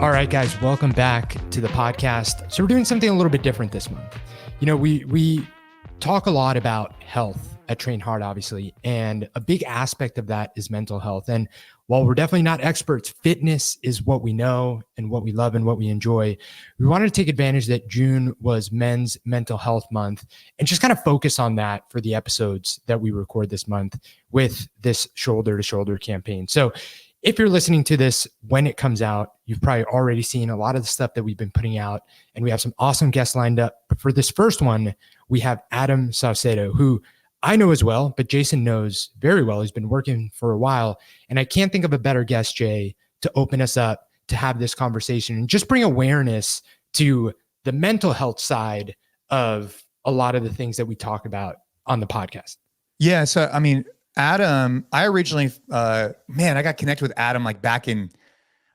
All right, guys, welcome back to the podcast. So we're doing something a little bit different this month. You know, we talk a lot about health at Train Hard, obviously, and a big aspect of that is mental health. And while we're definitely not experts, fitness is what we know and what we love and what we enjoy. We wanted to take advantage that June was Men's Mental Health Month and just kind of focus on that for the episodes that we record this month with this shoulder to shoulder campaign. So if you're listening to this when it comes out, you've probably already seen a lot of the stuff that we've been putting out, and we have some awesome guests lined up. But for this first one, we have Adam Saucedo, who I know as well, but Jason knows very well. He's been working for a while, and I can't think of a better guest, Jay, to open us up to have this conversation and just bring awareness to the mental health side of a lot of the things that we talk about on the podcast. Yeah. So, I mean, Adam, I originally, I got connected with Adam like back in,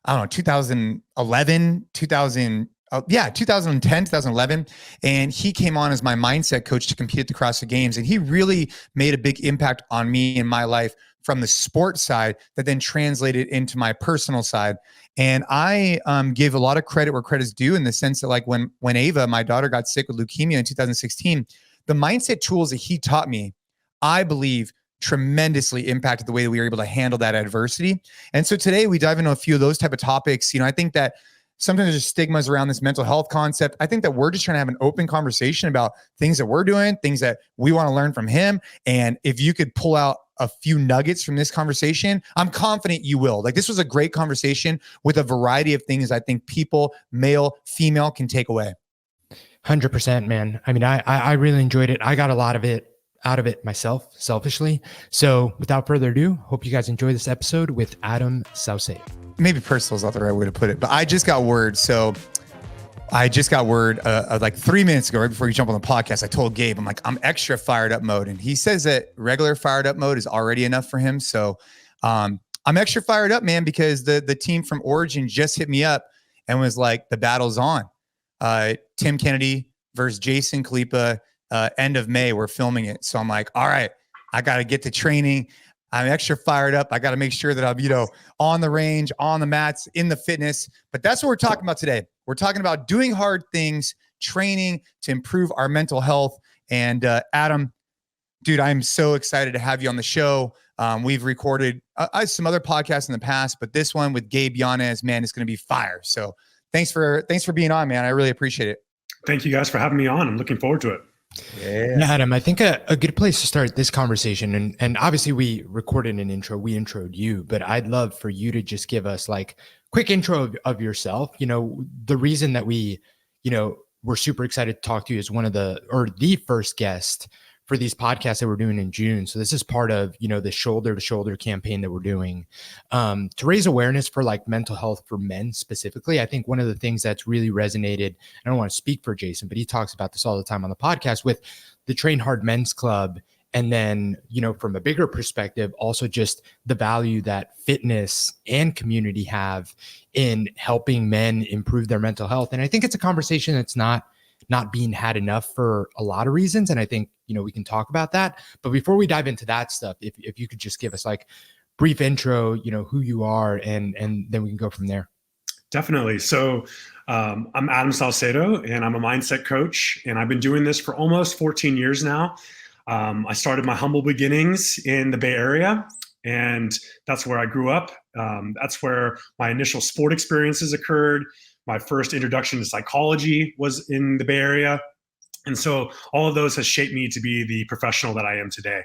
2011, 2010, 2011. And he came on as my mindset coach to compete at the CrossFit Games. And he really made a big impact on me in my life from the sports side that then translated into my personal side. And I give a lot of credit where credit's due in the sense that like when Ava, my daughter, got sick with leukemia in 2016, the mindset tools that he taught me, I believe, tremendously impacted the way that we were able to handle that adversity. And so today we dive into a few of those type of topics. You know, I think that sometimes there's stigmas around this mental health concept. I think that we're just trying to have an open conversation about things that we're doing, things that we want to learn from him. And if you could pull out a few nuggets from this conversation, I'm confident you will. Like, this was a great conversation with a variety of things I think people, male, female, can take away. 100%, man. I mean, I really enjoyed it. I got a lot of it out of it myself, selfishly. So without further ado, hope you guys enjoy this episode with Adam Saucedo. Maybe personal is not the right way to put it, but I just got word. So I just got word like 3 minutes ago, right before you jump on the podcast, I told Gabe, I'm like, I'm extra fired up mode. And he says that regular fired up mode is already enough for him. So I'm extra fired up, man, because the team from Origin just hit me up and was like, the battle's on. Tim Kennedy versus Jason Khalipa, end of May, we're filming it. So I'm like, all right, I got to get to training. I'm extra fired up. I got to make sure that I'm, on the range, on the mats, in the fitness. But that's what we're talking about today. We're talking about doing hard things, training to improve our mental health. And Adam, dude, I'm so excited to have you on the show. We've recorded some other podcasts in the past, but this one with Gabe Yanez, man, is going to be fire. So thanks for being on, man. I really appreciate it. Thank you guys for having me on. I'm looking forward to it. Yeah, Adam, I think a good place to start this conversation, and obviously we recorded an intro, we introed you, but I'd love for you to just give us like quick intro of yourself. The reason that we're super excited to talk to you is the first guest for these podcasts that we're doing in June. So this is part of, the shoulder to shoulder campaign that we're doing to raise awareness for like mental health for men specifically. I think one of the things that's really resonated, I don't want to speak for Jason, but he talks about this all the time on the podcast with the Train Hard Men's Club. And then, from a bigger perspective, also just the value that fitness and community have in helping men improve their mental health. And I think it's a conversation that's not being had enough for a lot of reasons. And I think, we can talk about that. But before we dive into that stuff, if you could just give us like brief intro, who you are, and then we can go from there. Definitely. So I'm Adam Saucedo, and I'm a mindset coach, and I've been doing this for almost 14 years now. I started my humble beginnings in the Bay Area, and that's where I grew up. That's where my initial sport experiences occurred. My first introduction to psychology was in the Bay Area. And so all of those has shaped me to be the professional that I am today.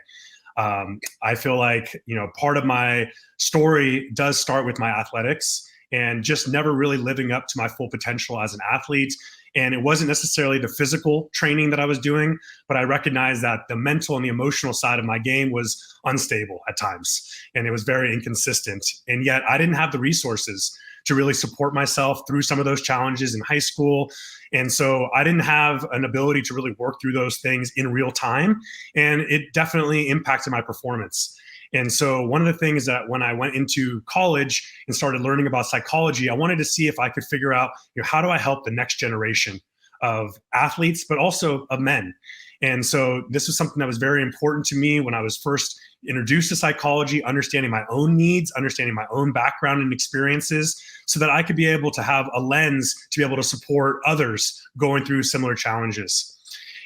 I feel like, part of my story does start with my athletics and just never really living up to my full potential as an athlete. And it wasn't necessarily the physical training that I was doing, but I recognized that the mental and the emotional side of my game was unstable at times. And it was very inconsistent. And yet I didn't have the resources to really support myself through some of those challenges in high school. And so I didn't have an ability to really work through those things in real time. And it definitely impacted my performance. And so one of the things that when I went into college and started learning about psychology, I wanted to see if I could figure out, how do I help the next generation of athletes, but also of men. And so this was something that was very important to me when I was first introduced to psychology, understanding my own needs, understanding my own background and experiences, so that I could be able to have a lens to be able to support others going through similar challenges.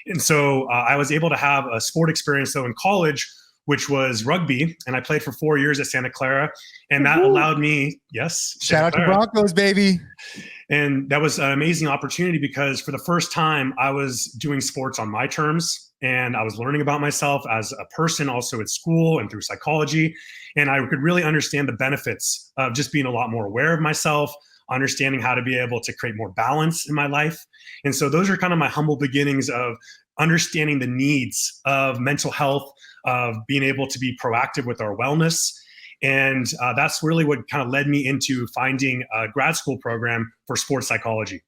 And so I was able to have a sport experience though in college, which was rugby. And I played for 4 years at Santa Clara. And that allowed me, yes. Shout out to Broncos, baby. And that was an amazing opportunity because for the first time, I was doing sports on my terms. And I was learning about myself as a person, also at school and through psychology. And I could really understand the benefits of just being a lot more aware of myself, understanding how to be able to create more balance in my life. And so those are kind of my humble beginnings of understanding the needs of mental health, of being able to be proactive with our wellness. And that's really what kind of led me into finding a grad school program for sports psychology.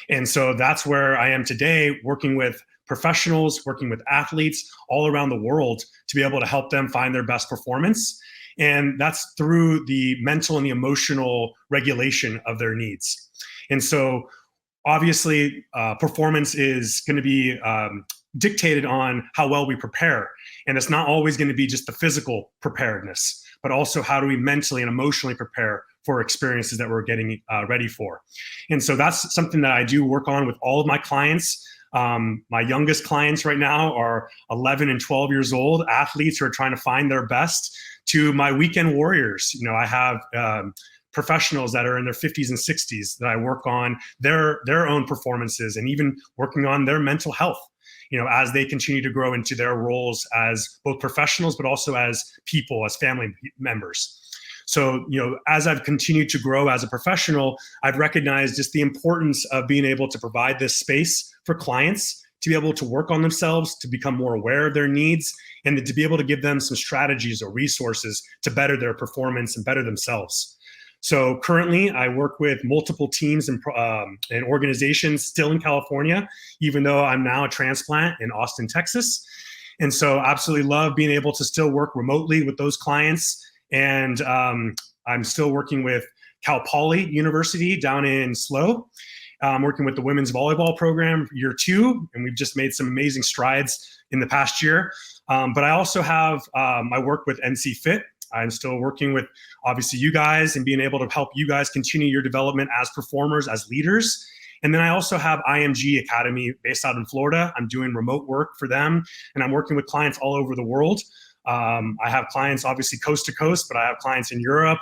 And so that's where I am today, working with professionals, working with athletes all around the world to be able to help them find their best performance. And that's through the mental and the emotional regulation of their needs. And so obviously performance is going to be dictated on how well we prepare. And it's not always going to be just the physical preparedness, but also how do we mentally and emotionally prepare for experiences that we're getting ready for. And so that's something that I do work on with all of my clients. My youngest clients right now are 11 and 12 years old, athletes who are trying to find their best, to my weekend warriors. You know, I have professionals that are in their 50s and 60s that I work on their own performances and even working on their mental health, you know, as they continue to grow into their roles as both professionals, but also as people, as family members. So, you know, as I've continued to grow as a professional, I've recognized just the importance of being able to provide this space for clients to be able to work on themselves, to become more aware of their needs, and to be able to give them some strategies or resources to better their performance and better themselves. So currently, I work with multiple teams and organizations still in California, even though I'm now a transplant in Austin, Texas. And so absolutely love being able to still work remotely with those clients. And I'm still working with Cal Poly University down in SLO. I'm working with the women's volleyball program year 2, and we've just made some amazing strides in the past year. But I also have my work with NCFIT. I'm still working with, obviously, you guys and being able to help you guys continue your development as performers, as leaders. And then I also have IMG Academy based out in Florida. I'm doing remote work for them, and I'm working with clients all over the world. I have clients, obviously, coast to coast, but I have clients in Europe,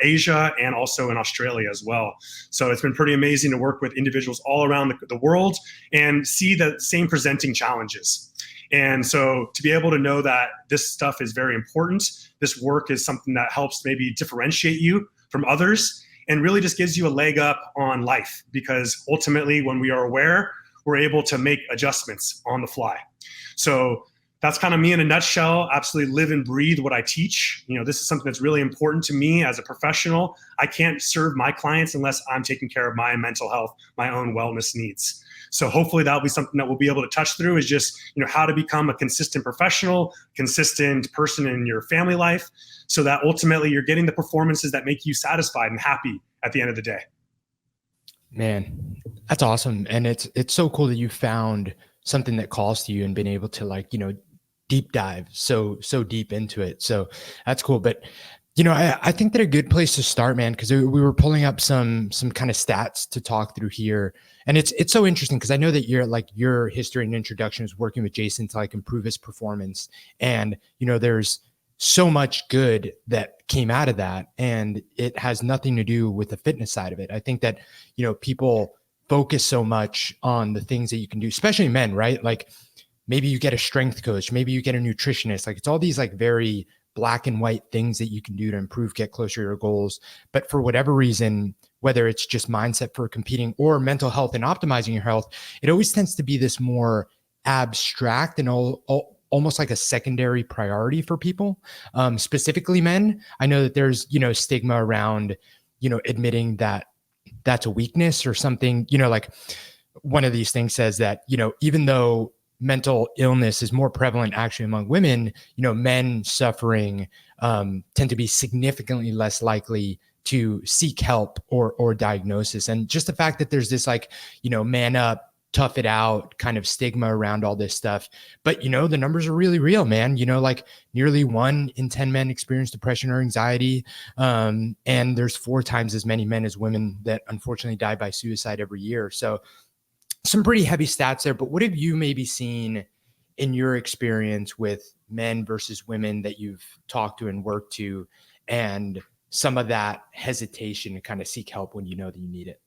Asia, and also in Australia as well. So it's been pretty amazing to work with individuals all around the world and see the same presenting challenges. And so to be able to know that this stuff is very important, this work is something that helps maybe differentiate you from others and really just gives you a leg up on life, because ultimately when we are aware, we're able to make adjustments on the fly. So that's kind of me in a nutshell. Absolutely live and breathe what I teach. You know, this is something that's really important to me as a professional. I can't serve my clients unless I'm taking care of my mental health, my own wellness needs. So hopefully that'll be something that we'll be able to touch through, is just, you know, how to become a consistent professional, consistent person in your family life, so that ultimately you're getting the performances that make you satisfied and happy at the end of the day. Man, that's awesome. And it's so cool that you found something that calls to you and been able to, like, you know, deep dive so deep into it. So that's cool. But, you know, I think that a good place to start, man, because we were pulling up some kind of stats to talk through here. And it's so interesting because I know that your history and introduction is working with Jason to like improve his performance. And, you know, there's so much good that came out of that, and it has nothing to do with the fitness side of it. I think that, you know, people focus so much on the things that you can do, especially men, right? Like maybe you get a strength coach, maybe you get a nutritionist, like it's all these like very black and white things that you can do to improve, get closer to your goals. But for whatever reason, whether it's just mindset for competing or mental health and optimizing your health, it always tends to be this more abstract and almost like a secondary priority for people, specifically men. I know that there's, you know, stigma around, you know, admitting that that's a weakness or something. You know, like one of these things says that, you know, even though mental illness is more prevalent actually among women, you know, men suffering tend to be significantly less likely to seek help or diagnosis. And just the fact that there's this, like, you know, man up, tough it out kind of stigma around all this stuff. But, the numbers are really real, man. Like nearly 1 in 10 men experience depression or anxiety. And there's 4 times as many men as women that unfortunately die by suicide every year. So some pretty heavy stats there. But what have you maybe seen in your experience with men versus women that you've talked to and worked to, and some of that hesitation to kind of seek help when you know that you need it?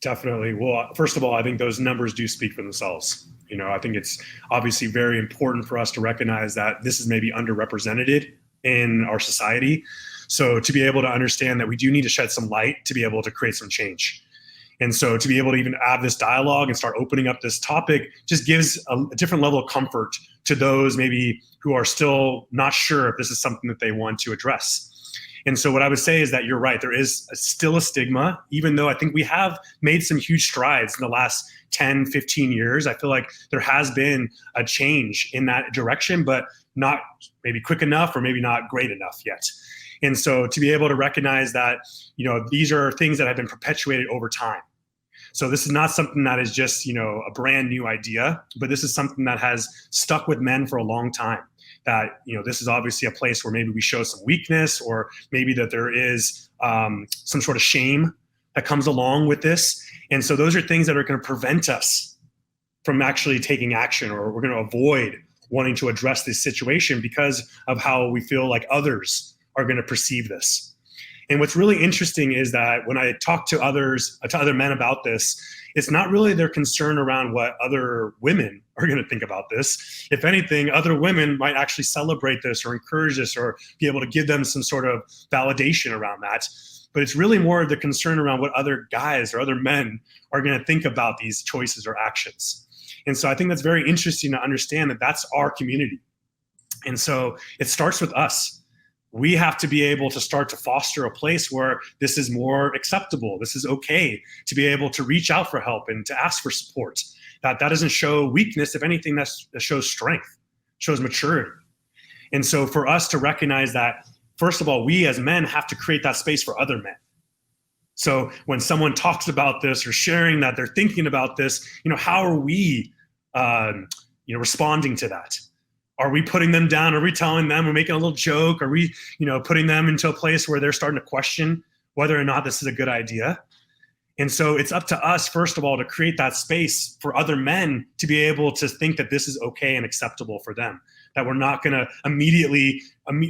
Definitely. Well, first of all, I think those numbers do speak for themselves. I think it's obviously very important for us to recognize that this is maybe underrepresented in our society. So to be able to understand that we do need to shed some light to be able to create some change. And so to be able to even have this dialogue and start opening up this topic just gives a different level of comfort to those maybe who are still not sure if this is something that they want to address. And so what I would say is that you're right. There is still a stigma, even though I think we have made some huge strides in the last 10, 15 years. I feel like there has been a change in that direction, but not maybe quick enough or maybe not great enough yet. And so to be able to recognize that, these are things that have been perpetuated over time. So this is not something that is just, a brand new idea, but this is something that has stuck with men for a long time. That, this is obviously a place where maybe we show some weakness, or maybe that there is some sort of shame that comes along with this. And so those are things that are going to prevent us from actually taking action, or we're going to avoid wanting to address this situation because of how we feel like others are going to perceive this. And what's really interesting is that when I talk to other men about this, it's not really their concern around what other women are going to think about this. If anything, other women might actually celebrate this or encourage this or be able to give them some sort of validation around that. But it's really more of the concern around what other guys or other men are going to think about these choices or actions. And so I think that's very interesting to understand that that's our community. And so it starts with us. We have to be able to start to foster a place where this is more acceptable. This is okay to be able to reach out for help and to ask for support. That doesn't show weakness. If anything, that shows strength, shows maturity. And so for us to recognize that, first of all, we as men have to create that space for other men. So when someone talks about this or sharing that they're thinking about this, how are we, responding to that? Are we putting them down? Are we telling them? We're making a little joke? Are we, putting them into a place where they're starting to question whether or not this is a good idea? And so it's up to us, first of all, to create that space for other men to be able to think that this is okay and acceptable for them, that we're not going to immediately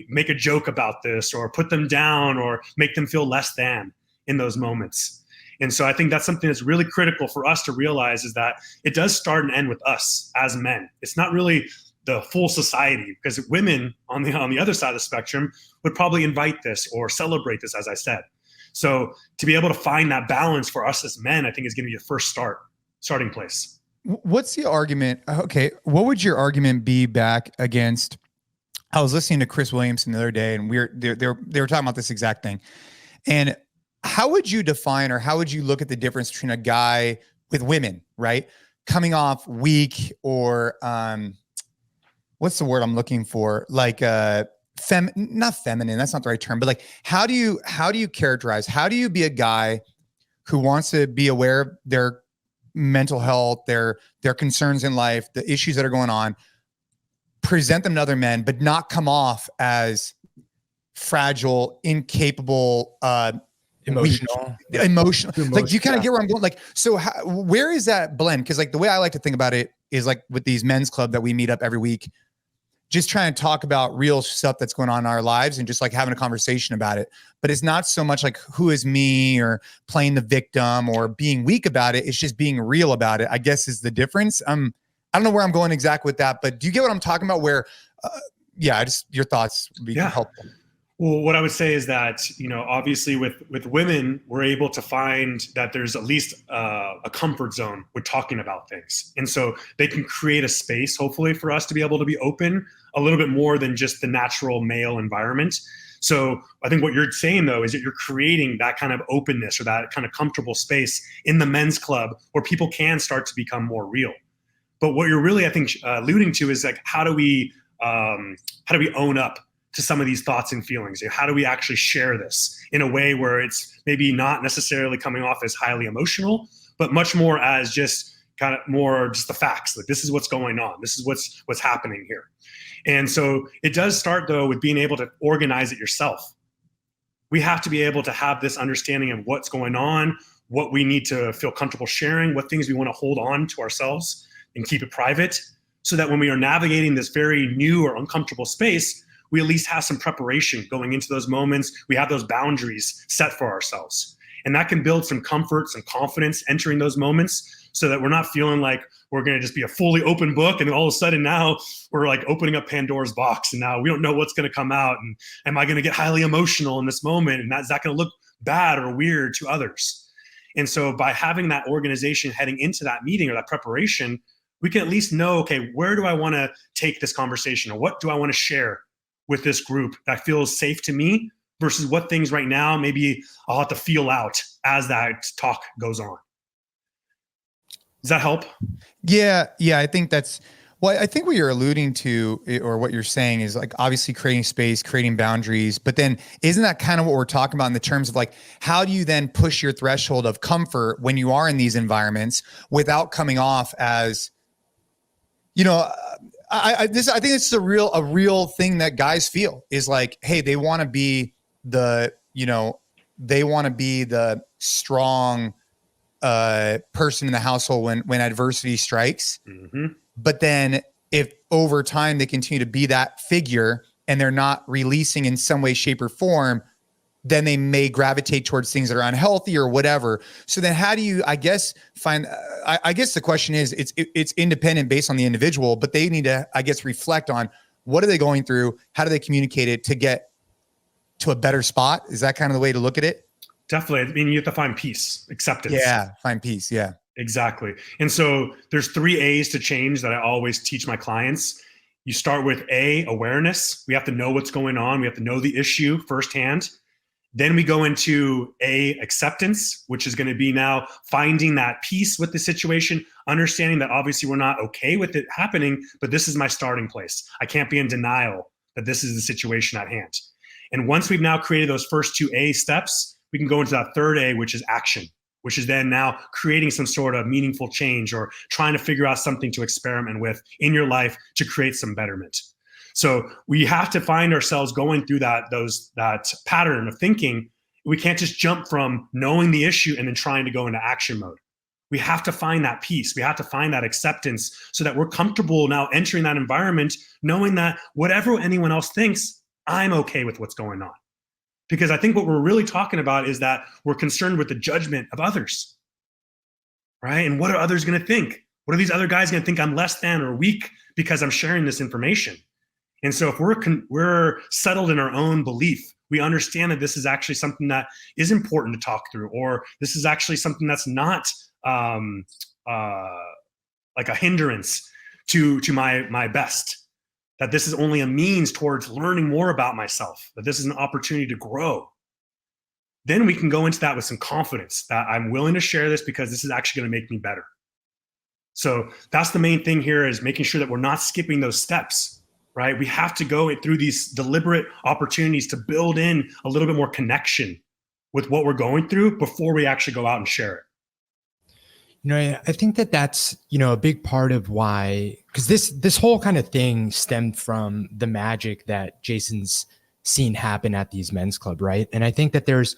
make a joke about this or put them down or make them feel less than in those moments. And so I think that's something that's really critical for us to realize, is that it does start and end with us as men. It's not really the full society, because women on the other side of the spectrum would probably invite this or celebrate this, as I said. So to be able to find that balance for us as men, I think is going to be the first starting place. What's the argument? Okay. What would your argument be back against? I was listening to Chris Williamson the other day, and they were talking about this exact thing. And how would you define, or how would you look at the difference between a guy with women, right, coming off weak, or what's the word I'm looking for? Like not feminine, that's not the right term, but like, how do you characterize, how do you be a guy who wants to be aware of their mental health, their concerns in life, the issues that are going on, present them to other men, but not come off as fragile, incapable, emotional. Like, you kind of get where I'm going. Like, so where is that blend? Because like the way I like to think about it is like with these men's club that we meet up every week, just trying to talk about real stuff that's going on in our lives and just like having a conversation about it. But it's not so much like who is me or playing the victim or being weak about it. It's just being real about it, I guess, is the difference. I don't know where I'm going exactly with that, but do you get what I'm talking about? Where, your thoughts would be helpful. Well, what I would say is that, obviously with women, we're able to find that there's at least a comfort zone with talking about things. And so they can create a space, hopefully, for us to be able to be open a little bit more than just the natural male environment. So I think what you're saying, though, is that you're creating that kind of openness or that kind of comfortable space in the men's club where people can start to become more real. But what you're really, I think, alluding to is like, how do we own up to some of these thoughts and feelings? How do we actually share this in a way where it's maybe not necessarily coming off as highly emotional, but much more as just kind of more just the facts. Like, this is what's going on. This is what's happening here. And so it does start, though, with being able to organize it yourself. We have to be able to have this understanding of what's going on, what we need to feel comfortable sharing, what things we want to hold on to ourselves and keep it private, so that when we are navigating this very new or uncomfortable space, we at least have some preparation going into those moments. We have those boundaries set for ourselves. And that can build some comfort, some confidence entering those moments, so that we're not feeling like we're going to just be a fully open book. And all of a sudden now we're like opening up Pandora's box, and now we don't know what's going to come out. And am I going to get highly emotional in this moment? And is that going to look bad or weird to others? And so by having that organization heading into that meeting or that preparation, we can at least know, okay, where do I want to take this conversation, or what do I want to share with this group that feels safe to me, versus what things right now maybe I'll have to feel out as that talk goes on. Does that help? Yeah. I think I think what you're alluding to, or what you're saying, is like obviously creating space, creating boundaries, but then isn't that kind of what we're talking about in the terms of like, how do you then push your threshold of comfort when you are in these environments without coming off as, I think it's a real thing that guys feel, is like, hey, they want to be the strong person in the household when adversity strikes. Mm-hmm. But then if over time they continue to be that figure and they're not releasing in some way, shape, or form, then they may gravitate towards things that are unhealthy or whatever. So then how do you, I guess, find, I guess the question is, it's independent based on the individual, but they need to, I guess, reflect on what are they going through? How do they communicate it to get to a better spot? Is that kind of the way to look at it? Definitely. I mean, you have to find peace, acceptance. Yeah, find peace. Yeah. Exactly. And so there's 3 A's to change that I always teach my clients. You start with A, awareness. We have to know what's going on. We have to know the issue firsthand. Then we go into A, acceptance, which is going to be now finding that peace with the situation, understanding that obviously we're not okay with it happening, but this is my starting place. I can't be in denial that this is the situation at hand. And once we've now created those first 2 A steps, we can go into that 3rd A, which is action, which is then now creating some sort of meaningful change or trying to figure out something to experiment with in your life to create some betterment. So we have to find ourselves going through that pattern of thinking. We can't just jump from knowing the issue and then trying to go into action mode. We have to find that peace. We have to find that acceptance so that we're comfortable now entering that environment, knowing that whatever anyone else thinks, I'm okay with what's going on. Because I think what we're really talking about is that we're concerned with the judgment of others, right? And what are others going to think? What are these other guys going to think I'm less than or weak because I'm sharing this information? And so if we're settled in our own belief, we understand that this is actually something that is important to talk through, or this is actually something that's not like a hindrance to my best. That this is only a means towards learning more about myself, that this is an opportunity to grow. Then we can go into that with some confidence that I'm willing to share this because this is actually going to make me better. So that's the main thing here, is making sure that we're not skipping those steps, right? We have to go through these deliberate opportunities to build in a little bit more connection with what we're going through before we actually go out and share it. I think that's, a big part of why, because this whole kind of thing stemmed from the magic that Jason's seen happen at these men's club, right? And I think that there's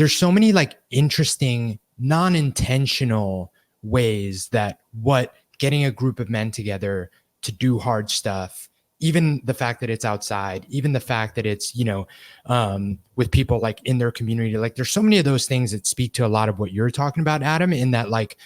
so many like interesting, non-intentional ways that what getting a group of men together to do hard stuff, even the fact that it's outside, even the fact that it's, with people like in their community, like there's so many of those things that speak to a lot of what you're talking about, Adam, in that like,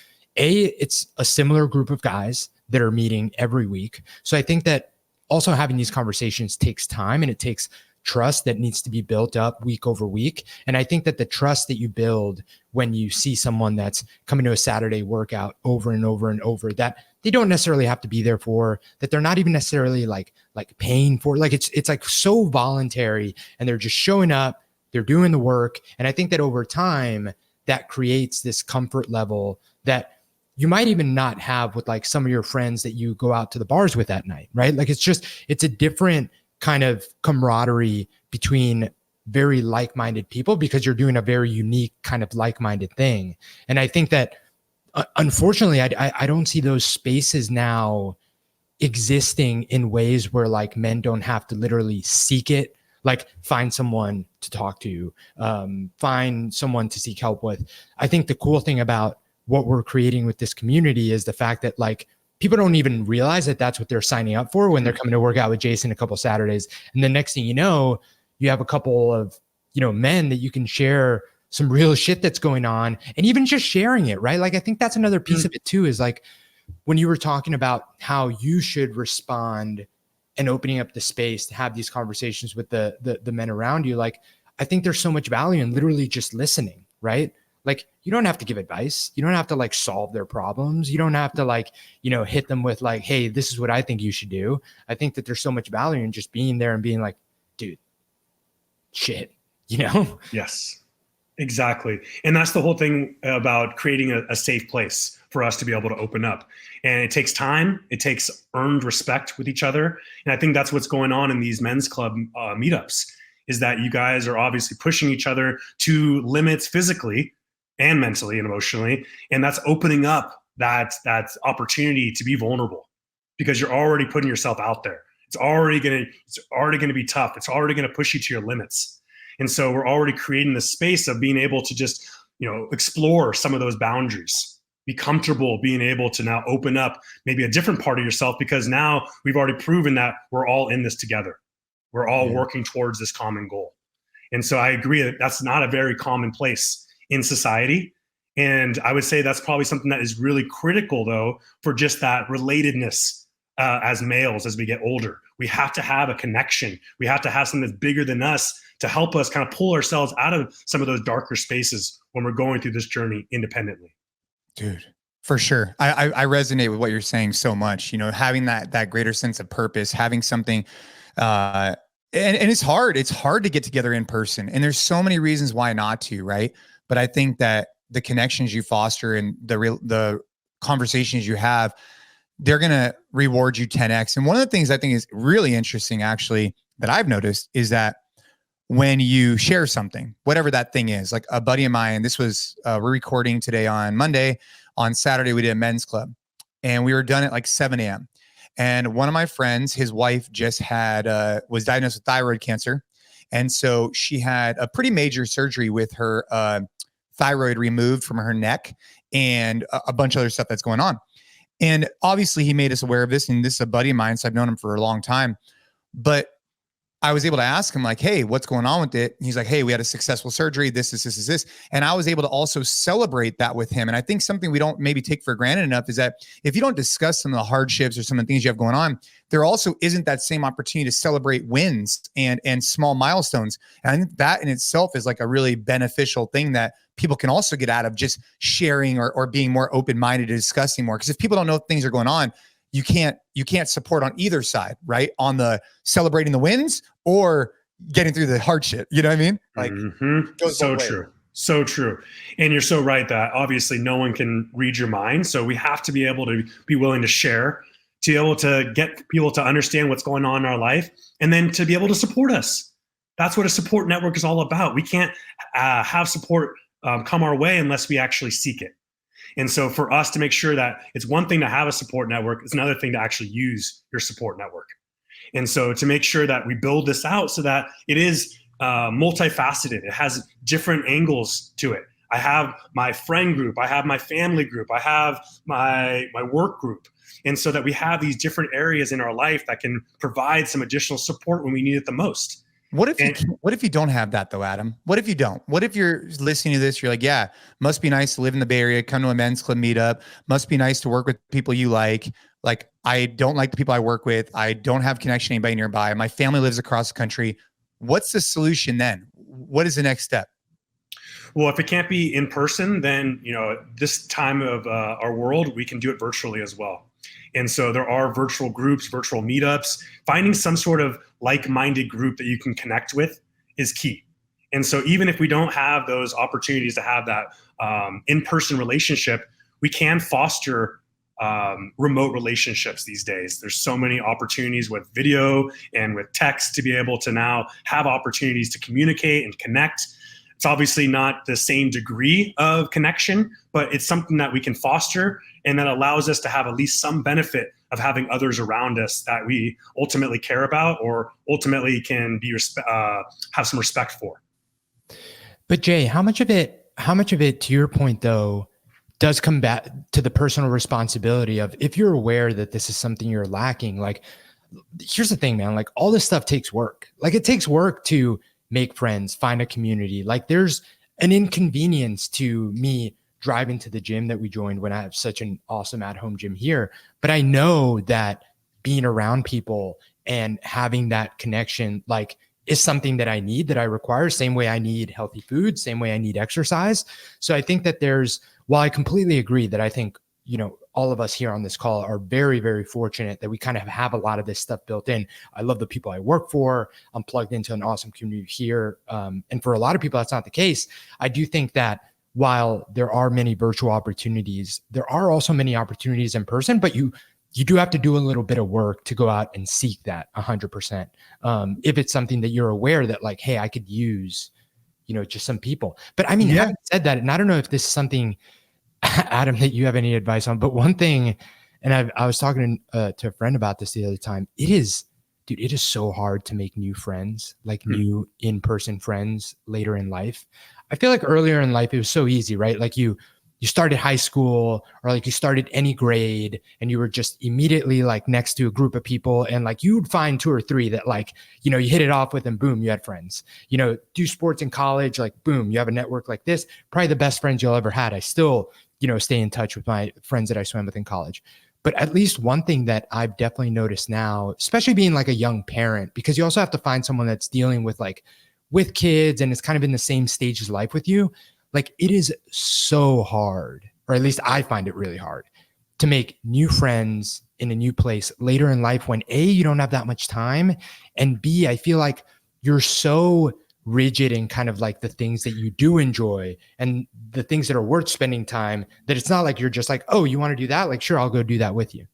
it's a similar group of guys that are meeting every week. So I think that also having these conversations takes time, and it takes trust that needs to be built up week over week. And I think that the trust that you build when you see someone that's coming to a Saturday workout over and over and over, that they don't necessarily have to be there for, that they're not even necessarily like paying for, like it's like so voluntary, and they're just showing up, they're doing the work. And I think that over time that creates this comfort level that you might even not have with like some of your friends that you go out to the bars with at night, right? Like it's a different kind of camaraderie between very like-minded people, because you're doing a very unique kind of like-minded thing. And I think that Unfortunately, I don't see those spaces now existing in ways where like men don't have to literally seek it, like find someone to talk to, find someone to seek help with. I think the cool thing about what we're creating with this community is the fact that like people don't even realize that that's what they're signing up for when they're coming to work out with Jason a couple Saturdays. And the next thing you know, you have a couple of, men that you can share some real shit that's going on, and even just sharing it, right? Like, I think that's another piece of it too, is like, when you were talking about how you should respond and opening up the space to have these conversations with the men around you, like, I think there's so much value in literally just listening, right? Like, you don't have to give advice. You don't have to like solve their problems. You don't have to like, hit them with like, hey, this is what I think you should do. I think that there's so much value in just being there and being like, dude, shit, Yes, exactly. And that's the whole thing about creating a safe place for us to be able to open up. And it takes time. It takes earned respect with each other. And I think that's what's going on in these men's club meetups, is that you guys are obviously pushing each other to limits physically and mentally and emotionally. And that's opening up that opportunity to be vulnerable, because you're already putting yourself out there. It's already going to be tough. It's already going to push you to your limits. And so we're already creating the space of being able to just, explore some of those boundaries, be comfortable being able to now open up maybe a different part of yourself, because now we've already proven that we're all in this together. We're all working towards this common goal. And so I agree that that's not a very common place in society. And I would say that's probably something that is really critical, though, for just that relatedness as males as we get older. We have to have a connection. We have to have something that's bigger than us to help us kind of pull ourselves out of some of those darker spaces when we're going through this journey independently. Dude, for sure. I resonate with what you're saying so much, having that greater sense of purpose, having something, and it's hard. It's hard to get together in person, and there's so many reasons why not to, right? But I think that the connections you foster and the conversations you have, they're going to reward you 10x. And one of the things I think is really interesting, actually, that I've noticed is that when you share something, whatever that thing is, like a buddy of mine, this was, we're recording today on Monday. On Saturday, we did a men's club, and we were done at like 7 a.m. And one of my friends, his wife just was diagnosed with thyroid cancer. And so she had a pretty major surgery with her thyroid removed from her neck and a bunch of other stuff that's going on. And obviously he made us aware of this, and this is a buddy of mine, so I've known him for a long time. But I was able to ask him like, hey, what's going on with it? And he's like, hey, we had a successful surgery. This. And I was able to also celebrate that with him. And I think something we don't maybe take for granted enough is that if you don't discuss some of the hardships or some of the things you have going on, there also isn't that same opportunity to celebrate wins and small milestones. And I think that in itself is like a really beneficial thing that people can also get out of just sharing or being more open-minded to discussing more. Because if people don't know things are going on, you can't support on either side, right? On the celebrating the wins or getting through the hardship. You know what I mean? Like, so true. So true. And you're so right that obviously no one can read your mind. So we have to be able to be willing to share, to be able to get people to understand what's going on in our life, and then to be able to support us. That's what a support network is all about. We can't have support come our way unless we actually seek it. And so for us to make sure that it's one thing to have a support network, it's another thing to actually use your support network. And so to make sure that we build this out so that it is multifaceted, it has different angles to it. I have my friend group, I have my family group, I have my work group. And so that we have these different areas in our life that can provide some additional support when we need it the most. What if you don't have that though, Adam? What if you don't? What if you're listening to this, you're like, yeah, must be nice to live in the Bay Area, come to a men's club meetup, must be nice to work with people you like. Like, I don't like the people I work with. I don't have connection to anybody nearby. My family lives across the country. What's the solution then? What is the next step? Well, if it can't be in person, then, this time of our world, we can do it virtually as well. And so there are virtual groups, virtual meetups. Finding some sort of like-minded group that you can connect with is key. And so even if we don't have those opportunities to have that in-person relationship, we can foster remote relationships these days. There's so many opportunities with video and with text to be able to now have opportunities to communicate and connect. It's obviously not the same degree of connection, but it's something that we can foster and that allows us to have at least some benefit of having others around us that we ultimately care about or ultimately can be have some respect for. But Jay, how much of it, to your point though, does come back to the personal responsibility of, if you're aware that this is something you're lacking, like, here's the thing, man, like all this stuff takes work. Like it takes work to make friends, find a community. Like there's an inconvenience to me driving to the gym that we joined when I have such an awesome at-home gym here. But I know that being around people and having that connection, like, is something that I need, that I require, same way I need healthy food, same way I need exercise. So I think that while I completely agree that I think, all of us here on this call are very, very fortunate that we kind of have a lot of this stuff built in. I love the people I work for. I'm plugged into an awesome community here. And for a lot of people, that's not the case. I do think that while there are many virtual opportunities, there are also many opportunities in person, but you do have to do a little bit of work to go out and seek that 100%. If it's something that you're aware that like, hey, I could use, just some people. But I mean, having said that, and I don't know if this is something, Adam, that you have any advice on, but one thing, and I was talking to a friend about this the other time, it is so hard to make new friends, like new in-person friends later in life. I feel like earlier in life, it was so easy, right? Like you started high school or like you started any grade and you were just immediately like next to a group of people. And like you would find 2 or 3 that like, you hit it off with and boom, you had friends, do sports in college, like boom, you have a network like this, probably the best friends you'll ever had. I still, stay in touch with my friends that I swam with in college. But at least one thing that I've definitely noticed now, especially being like a young parent, because you also have to find someone that's dealing with kids and it's kind of in the same stage of life with you. Like it is so hard, or at least I find it really hard to make new friends in a new place later in life when A, you don't have that much time, and B, I feel like you're so rigid in kind of like the things that you do enjoy and the things that are worth spending time, that it's not like you're just like, oh, you want to do that? Like, sure, I'll go do that with you.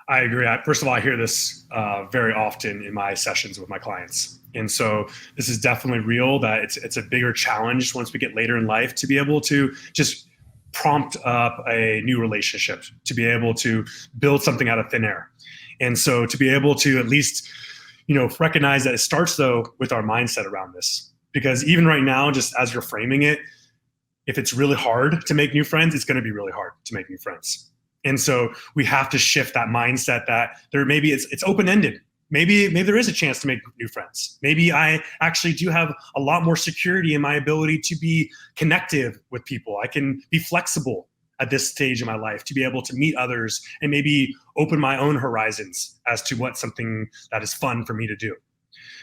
I agree. First of all, I hear this very often in my sessions with my clients. And so this is definitely real, that it's a bigger challenge once we get later in life to be able to just prompt up a new relationship, to be able to build something out of thin air. And so to be able to at least, recognize that it starts though with our mindset around this, because even right now, just as you're framing it, if it's really hard to make new friends, it's going to be really hard to make new friends. And so we have to shift that mindset that maybe it's open-ended. Maybe there is a chance to make new friends. Maybe I actually do have a lot more security in my ability to be connective with people. I can be flexible at this stage in my life to be able to meet others and maybe open my own horizons as to what's something that is fun for me to do.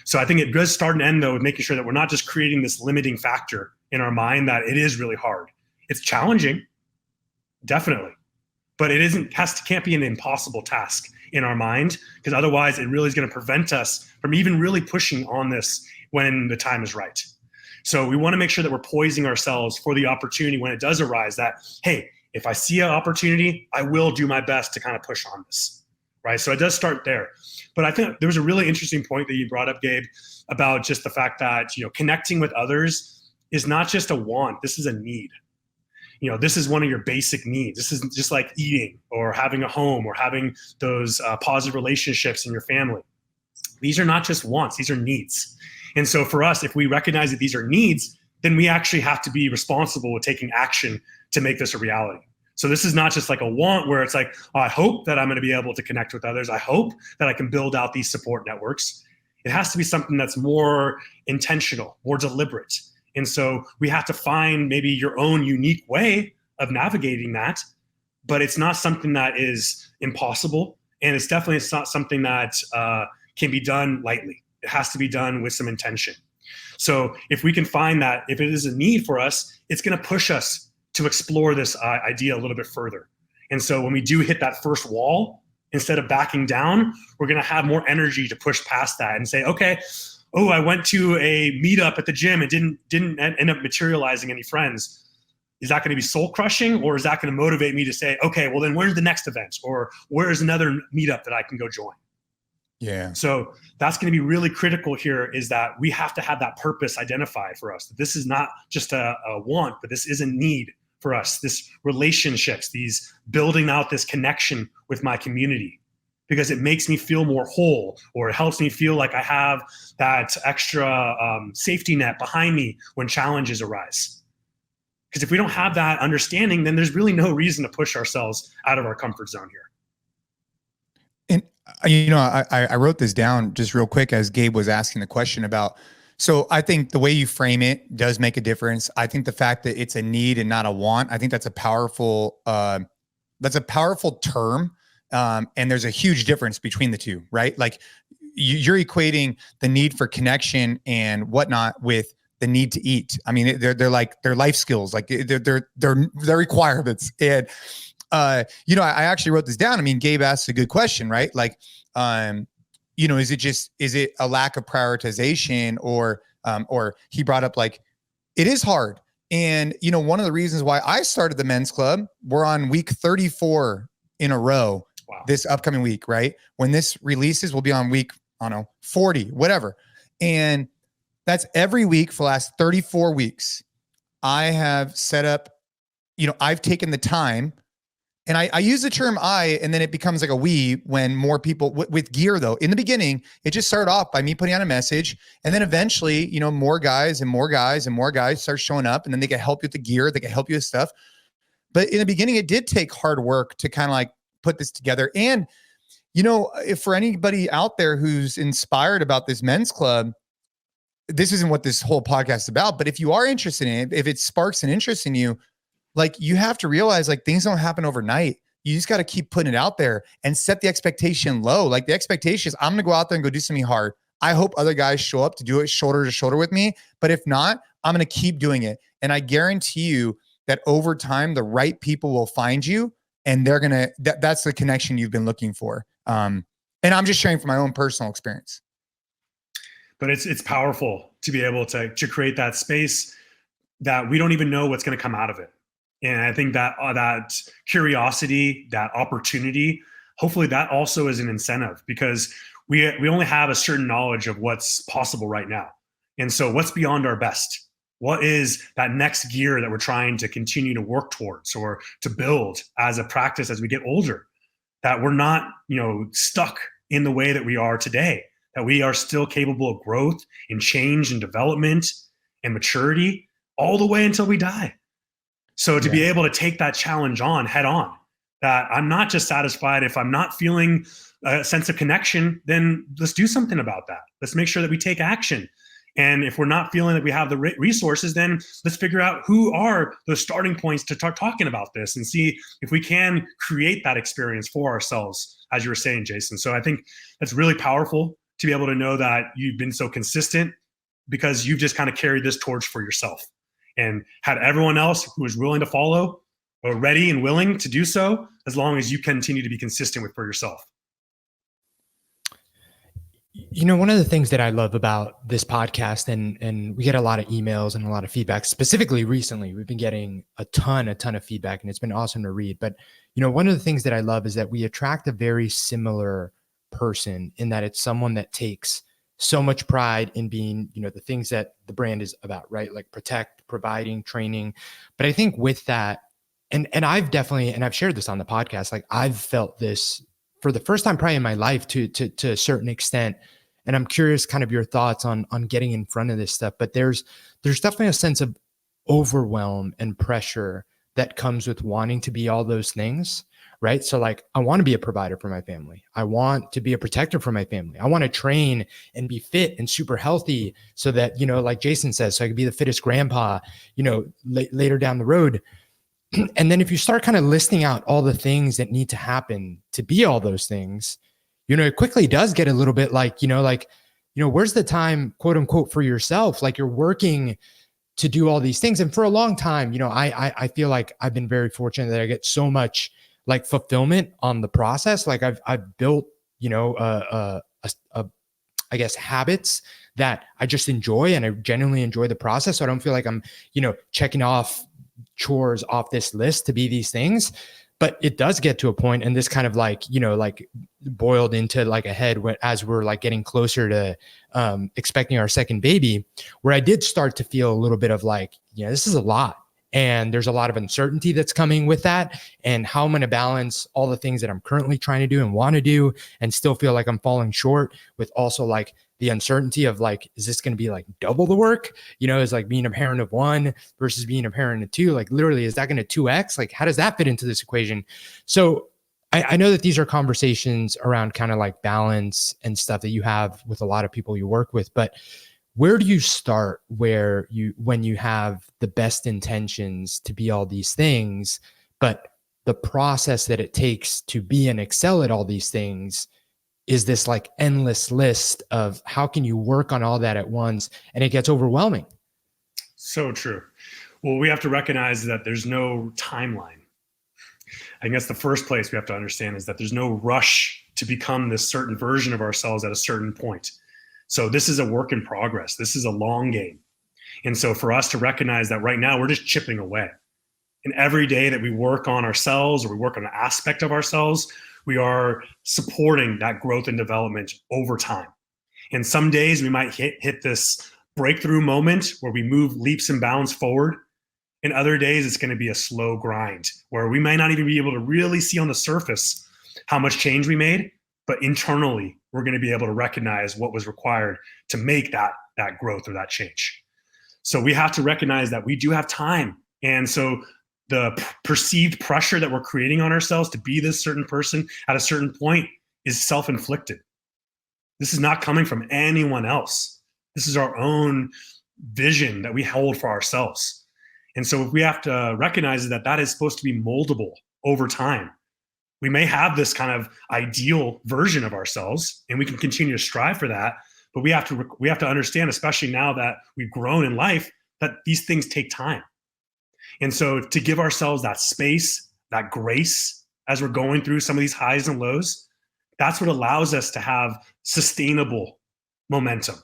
So I think it does start and end though with making sure that we're not just creating this limiting factor in our mind that it is really hard. It's challenging, definitely. But it can't be an impossible task in our mind, because otherwise it really is going to prevent us from even really pushing on this when the time is right. So we want to make sure that we're poising ourselves for the opportunity when it does arise, that, hey, if I see an opportunity, I will do my best to kind of push on this, right? So it does start there. But I think there was a really interesting point that you brought up, Gabe, about just the fact that, connecting with others is not just a want, this is a need. This is one of your basic needs. This isn't just like eating or having a home or having those positive relationships in your family. These are not just wants, these are needs. And so for us, if we recognize that these are needs, then we actually have to be responsible with taking action to make this a reality. So this is not just like a want where it's like, oh, I hope that I'm going to be able to connect with others. I hope that I can build out these support networks. It has to be something that's more intentional, more deliberate. And so we have to find maybe your own unique way of navigating that, but it's not something that is impossible. And it's definitely not something that can be done lightly. It has to be done with some intention. So if we can find that if it is a need for us, it's going to push us to explore this idea a little bit further. And so when we do hit that first wall, instead of backing down, we're going to have more energy to push past that and say, okay, oh, I went to a meetup at the gym and didn't end up materializing any friends. Is that going to be soul crushing, or is that going to motivate me to say, okay, well then where's the next event, or where's another meetup that I can go join? Yeah. So that's going to be really critical here, is that we have to have that purpose identified for us. This is not just a want, but this is a need for us. This relationships, these building out this connection with my community, because it makes me feel more whole, or it helps me feel like I have that extra safety net behind me when challenges arise. Because if we don't have that understanding, then there's really no reason to push ourselves out of our comfort zone here. And, you know, I wrote this down just real quick as Gabe was asking the question about, so I think the way you frame it does make a difference. I think the fact that it's a need and not a want, I think that's a powerful term. And there's a huge difference between the two, right? Like you're equating the need for connection and whatnot with the need to eat. I mean, they're like, they're life skills, like they're requirements. And, you know, I actually wrote this down. I mean, Gabe asked a good question, right? Like, you know, is it a lack of prioritization, or he brought up like, it is hard. And, you know, one of the reasons why I started the men's club, we're on week 34 in a row. Wow. This upcoming week, right? When this releases, we'll be on week, I don't know, 40, whatever. And that's every week for the last 34 weeks. I have set up, you know, I've taken the time, and I use the term I, and then it becomes like a we when more people with gear though. In the beginning, it just started off by me putting out a message, and then eventually, you know, more guys and more guys and more guys start showing up, and then they can help you with the gear, they can help you with stuff. But in the beginning, it did take hard work to kind of like put this together. And, you know, if for anybody out there who's inspired about this men's club, this isn't what this whole podcast is about, but if you are interested in it, if it sparks an interest in you, like you have to realize like things don't happen overnight. You just got to keep putting it out there and set the expectation low. Like the expectation is I'm going to go out there and go do something hard. I hope other guys show up to do it shoulder to shoulder with me. But if not, I'm going to keep doing it. And I guarantee you that over time, the right people will find you, and they're going to, that's the connection you've been looking for. And I'm just sharing from my own personal experience. But it's powerful to be able to create that space that we don't even know what's going to come out of it. And I think that that curiosity, that opportunity, hopefully that also is an incentive, because we only have a certain knowledge of what's possible right now. And so what's beyond our best? What is that next gear that we're trying to continue to work towards or to build as a practice as we get older, that we're not, you know, stuck in the way that we are today, that we are still capable of growth and change and development and maturity all the way until we die. So to be able to take that challenge on head on, that I'm not just satisfied if I'm not feeling a sense of connection, then let's do something about that. Let's make sure that we take action. And if we're not feeling that we have the resources, then let's figure out who are those starting points to start talking about this and see if we can create that experience for ourselves, as you were saying, Jason. So I think that's really powerful to be able to know that you've been so consistent, because you've just kind of carried this torch for yourself and had everyone else who was willing to follow or ready and willing to do so, as long as you continue to be consistent with for yourself. You know, one of the things that I love about this podcast, and we get a lot of emails and a lot of feedback, specifically recently, we've been getting a ton of feedback, and it's been awesome to read. But, you know, one of the things that I love is that we attract a very similar person, in that it's someone that takes so much pride in being, you know, the things that the brand is about, right? Like protect, providing, training. But I think with that, and I've definitely, and I've shared this on the podcast, like I've felt this for the first time probably in my life to a certain extent. And I'm curious kind of your thoughts on getting in front of this stuff. But there's definitely a sense of overwhelm and pressure that comes with wanting to be all those things, right? So like, I want to be a provider for my family. I want to be a protector for my family. I want to train and be fit and super healthy so that, you know, like Jason says, so I could be the fittest grandpa, you know, later down the road. And then if you start kind of listing out all the things that need to happen to be all those things, you know, it quickly does get a little bit like, where's the time, quote unquote, for yourself? Like you're working to do all these things. And for a long time, you know, I feel like I've been very fortunate that I get so much like fulfillment on the process. Like I've built, you know, I guess habits that I just enjoy, and I genuinely enjoy the process. So I don't feel like I'm, you know, checking off chores off this list to be these things. But it does get to a point, and this kind of like, like boiled into like a head as we're like getting closer to expecting our second baby, where I did start to feel a little bit of like, this is a lot. And there's a lot of uncertainty that's coming with that, and how I'm going to balance all the things that I'm currently trying to do and want to do and still feel like I'm falling short, with also like the uncertainty of like, is this going to be like double the work? Is like being a parent of one versus being a parent of two, like literally, is that going to 2x? Like, how does that fit into this equation? So I know that these are conversations around kind of like balance and stuff that you have with a lot of people you work with, but where do you start when you have the best intentions to be all these things, but the process that it takes to be and excel at all these things is this like endless list of how can you work on all that at once, and it gets overwhelming. So true. Well, we have to recognize that there's no timeline. I think that's the first place we have to understand, is that there's no rush to become this certain version of ourselves at a certain point. So this is a work in progress. This is a long game. And so for us to recognize that right now we're just chipping away. And every day that we work on ourselves, or we work on an aspect of ourselves, we are supporting that growth and development over time. And some days we might hit this breakthrough moment where we move leaps and bounds forward. And other days it's going to be a slow grind where we might not even be able to really see on the surface how much change we made, but internally we're going to be able to recognize what was required to make that growth or that change. So we have to recognize that we do have time. And so the perceived pressure that we're creating on ourselves to be this certain person at a certain point is self-inflicted. This is not coming from anyone else. This is our own vision that we hold for ourselves. And so we have to recognize that is supposed to be moldable over time. We may have this kind of ideal version of ourselves, and we can continue to strive for that. But we have to understand, especially now that we've grown in life, that these things take time. And so to give ourselves that space, that grace, as we're going through some of these highs and lows, that's what allows us to have sustainable momentum.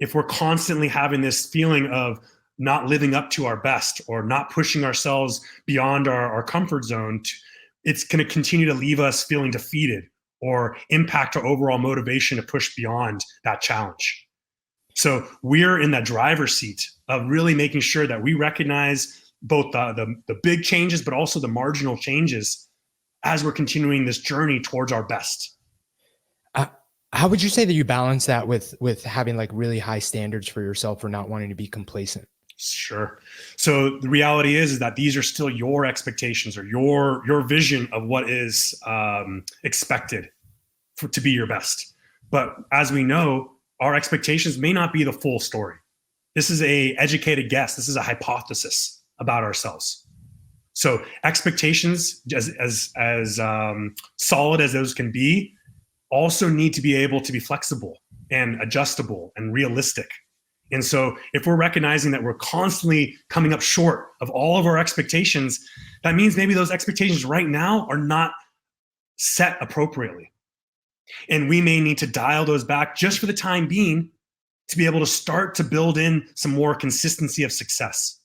If we're constantly having this feeling of not living up to our best, or not pushing ourselves beyond our comfort zone, it's going to continue to leave us feeling defeated or impact our overall motivation to push beyond that challenge. So we're in that driver's seat of really making sure that we recognize both the big changes, but also the marginal changes as we're continuing this journey towards our best. How would you say that you balance that with having like really high standards for yourself, or not wanting to be complacent? Sure. So the reality is that these are still your expectations, or your vision of what is expected to be your best. But as we know, our expectations may not be the full story. This is a educated guess. This is a hypothesis about ourselves. So expectations, as solid as those can be, also need to be able to be flexible and adjustable and realistic. And so if we're recognizing that we're constantly coming up short of all of our expectations, that means maybe those expectations right now are not set appropriately. And we may need to dial those back just for the time being, to be able to start to build in some more consistency of success,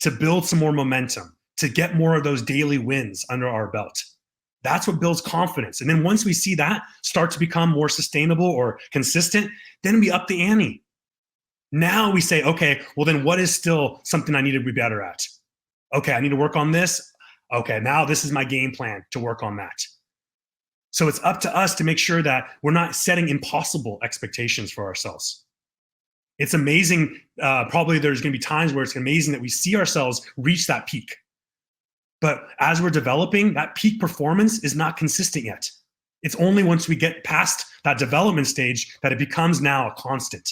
to build some more momentum, to get more of those daily wins under our belt. That's what builds confidence. And then once we see that start to become more sustainable or consistent, then we up the ante. Now we say, okay, well then what is still something I need to be better at? Okay, I need to work on this. Okay, now this is my game plan to work on that. So it's up to us to make sure that we're not setting impossible expectations for ourselves. It's amazing. Probably there's going to be times where it's amazing that we see ourselves reach that peak. But as we're developing, that peak performance is not consistent yet. It's only once we get past that development stage that it becomes now a constant.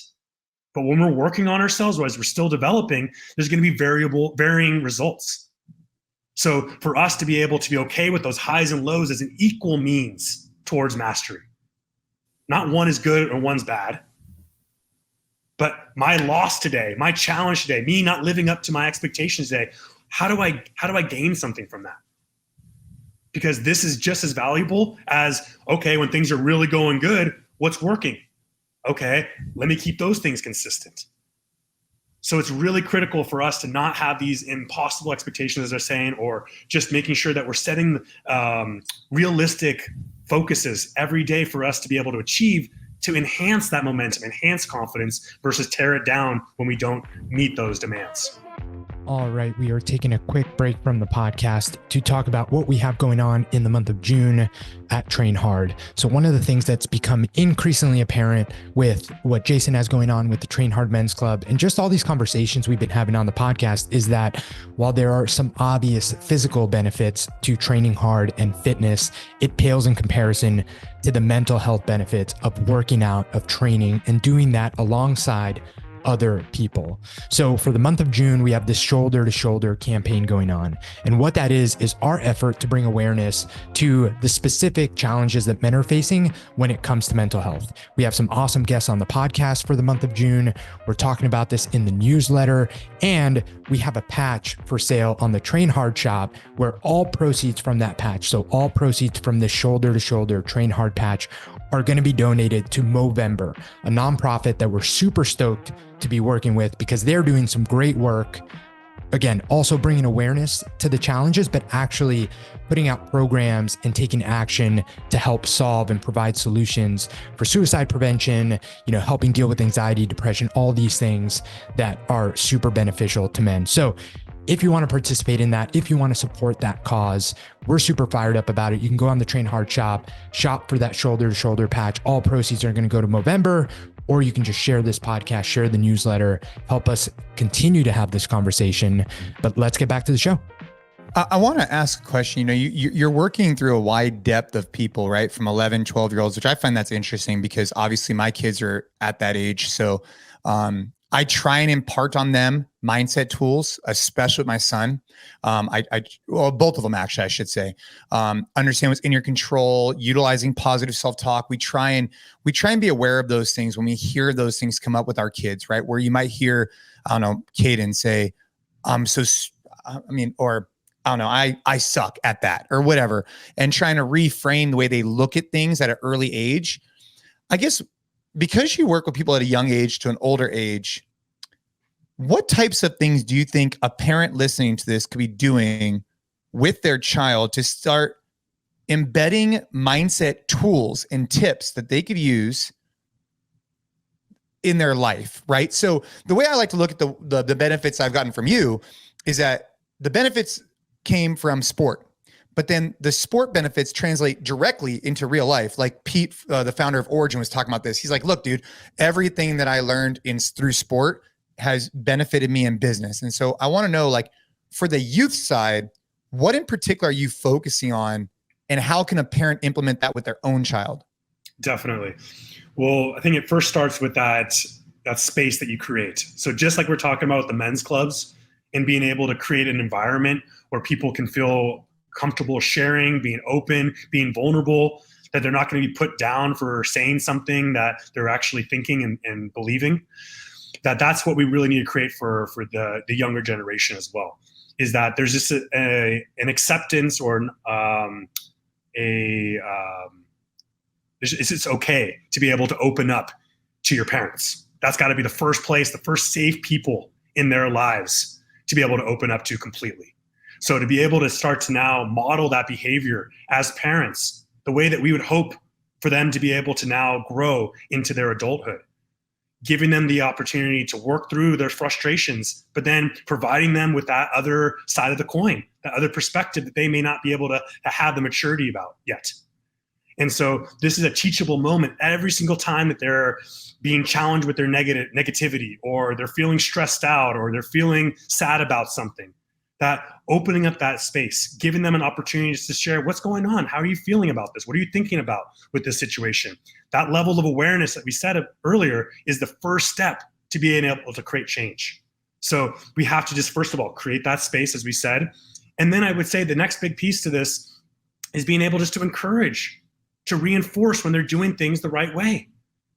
But when we're working on ourselves, or as we're still developing, there's going to be varying results. So for us to be able to be okay with those highs and lows as an equal means towards mastery. Not one is good or one's bad. But my loss today, my challenge today, me not living up to my expectations today, how do I gain something from that? Because this is just as valuable as, okay, when things are really going good, what's working? Okay, let me keep those things consistent. So it's really critical for us to not have these impossible expectations, as they're saying, or just making sure that we're setting realistic focuses every day for us to be able to achieve, to enhance that momentum, enhance confidence versus tear it down when we don't meet those demands. All right, we are taking a quick break from the podcast to talk about what we have going on in the month of June at Train Hard. So one of the things that's become increasingly apparent with what Jason has going on with the Train Hard Men's Club and just all these conversations we've been having on the podcast is that while there are some obvious physical benefits to training hard and fitness, it pales in comparison to the mental health benefits of working out, of training, and doing that alongside other people. So for the month of June, we have this shoulder to shoulder campaign going on. And what that is our effort to bring awareness to the specific challenges that men are facing when it comes to mental health. We have some awesome guests on the podcast for the month of June. We're talking about this in the newsletter, and we have a patch for sale on the Train Hard shop where all proceeds from that patch, so all proceeds from the shoulder to shoulder Train Hard patch, are going to be donated to Movember, a nonprofit that we're super stoked to be working with because they're doing some great work. Again, also bringing awareness to the challenges, but actually putting out programs and taking action to help solve and provide solutions for suicide prevention, helping deal with anxiety, depression, all these things that are super beneficial to men. So if you want to participate in that, if you want to support that cause, we're super fired up about it. You can go on the Train Hard shop for that shoulder to shoulder patch. All proceeds are going to go to Movember, or you can just share this podcast, share the newsletter, help us continue to have this conversation. But let's get back to the show. I want to ask a question. You're working through a wide depth of people, right? From 11, 12-year-olds, which I find that's interesting because obviously my kids are at that age. So, I try and impart on them mindset tools, especially with my son. Well, both of them actually, I should say. Understand what's in your control, utilizing positive self-talk. We try and be aware of those things when we hear those things come up with our kids, right? Where you might hear, Caden say, I suck at that or whatever, and trying to reframe the way they look at things at an early age. I guess because you work with people at a young age to an older age, what types of things do you think a parent listening to this could be doing with their child to start embedding mindset tools and tips that they could use in their life, right? So the way I like to look at the benefits I've gotten from you is that the benefits came from sport. But then the sport benefits translate directly into real life. Like Pete, the founder of Origin, was talking about this. He's like, look, dude, everything that I learned through sport has benefited me in business. And so I want to know, like, for the youth side, what in particular are you focusing on and how can a parent implement that with their own child? Definitely. Well, I think it first starts with that space that you create. So just like we're talking about with the men's clubs and being able to create an environment where people can feel comfortable sharing, being open, being vulnerable, that they're not going to be put down for saying something that they're actually thinking and believing. That's what we really need to create for the younger generation as well, is that there's just an acceptance or it's okay to be able to open up to your parents. That's got to be the first place, the first safe people in their lives to be able to open up to completely. So to be able to start to now model that behavior as parents, the way that we would hope for them to be able to now grow into their adulthood, giving them the opportunity to work through their frustrations, but then providing them with that other side of the coin, that other perspective that they may not be able to have the maturity about yet. And so this is a teachable moment every single time that they're being challenged with their negativity, or they're feeling stressed out, or they're feeling sad about something. That opening up that space, giving them an opportunity to share what's going on. How are you feeling about this? What are you thinking about with this situation? That level of awareness that we said earlier is the first step to being able to create change. So we have to just, first of all, create that space, as we said. And then I would say the next big piece to this is being able just to encourage, to reinforce when they're doing things the right way.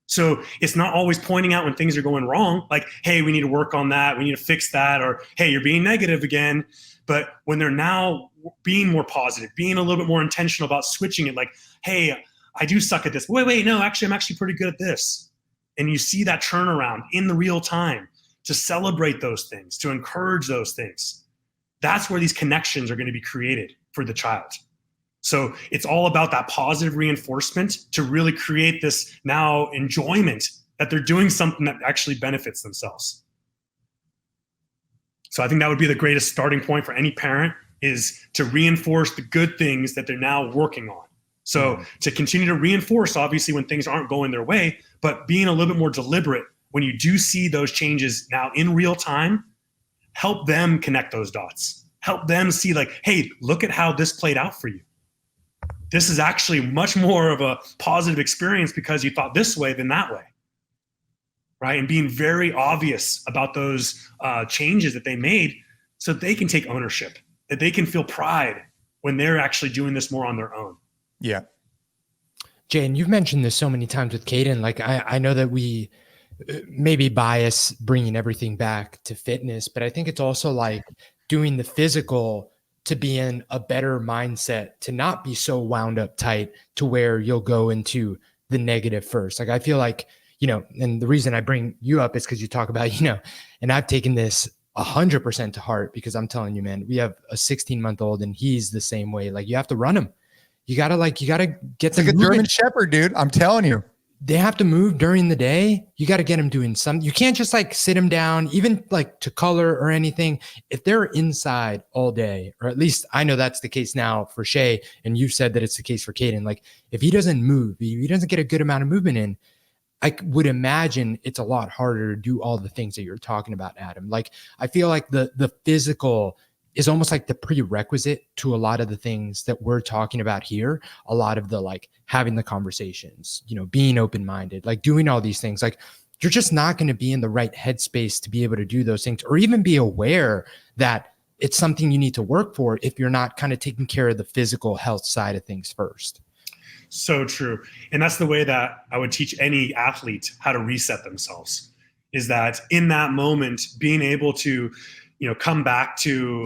So it's not always pointing out when things are going wrong, like, hey, we need to work on that, we need to fix that, or hey, you're being negative again. But when they're now being more positive, being a little bit more intentional about switching it, like, hey, I do suck at this. Wait, no, actually, I'm actually pretty good at this. And you see that turnaround in the real time. to celebrate those things, to encourage those things. That's where these connections are going to be created for the child. So it's all about that positive reinforcement to really create this now enjoyment that they're doing something that actually benefits themselves. So I think that would be the greatest starting point for any parent, is to reinforce the good things that they're now working on. So to continue to reinforce, obviously, when things aren't going their way, but being a little bit more deliberate when you do see those changes now in real time, help them connect those dots. Help them see like, hey, look at how this played out for you. This is actually much more of a positive experience because you thought this way than that way, right? And being very obvious about those changes that they made so that they can take ownership, that they can feel pride when they're actually doing this more on their own. Yeah. Jay, you've mentioned this so many times with Caden. Like I know that we maybe bias bringing everything back to fitness, but I think it's also like doing the physical to be in a better mindset, to not be so wound up tight to where you'll go into the negative first. Like I feel like, and the reason I bring you up is because you talk about, and I've taken this 100% to heart, because I'm telling you, man, we have a 16-month-old and he's the same way. Like you have to run him. You gotta get them like a German Shepherd, dude. I'm telling you. They have to move during the day. You got to get them doing something. You can't just like sit them down, even like to color or anything. If they're inside all day, or at least I know that's the case now for Shay, and you've said that it's the case for Caden. Like if he doesn't move, if he doesn't get a good amount of movement in, I would imagine it's a lot harder to do all the things that you're talking about, Adam. Like I feel like the physical is almost like the prerequisite to a lot of the things that we're talking about here. A lot of the like having the conversations, being open-minded, like doing all these things. Like you're just not going to be in the right headspace to be able to do those things, or even be aware that it's something you need to work for if you're not kind of taking care of the physical health side of things first. So true. And that's the way that I would teach any athlete how to reset themselves, is that in that moment, being able to come back to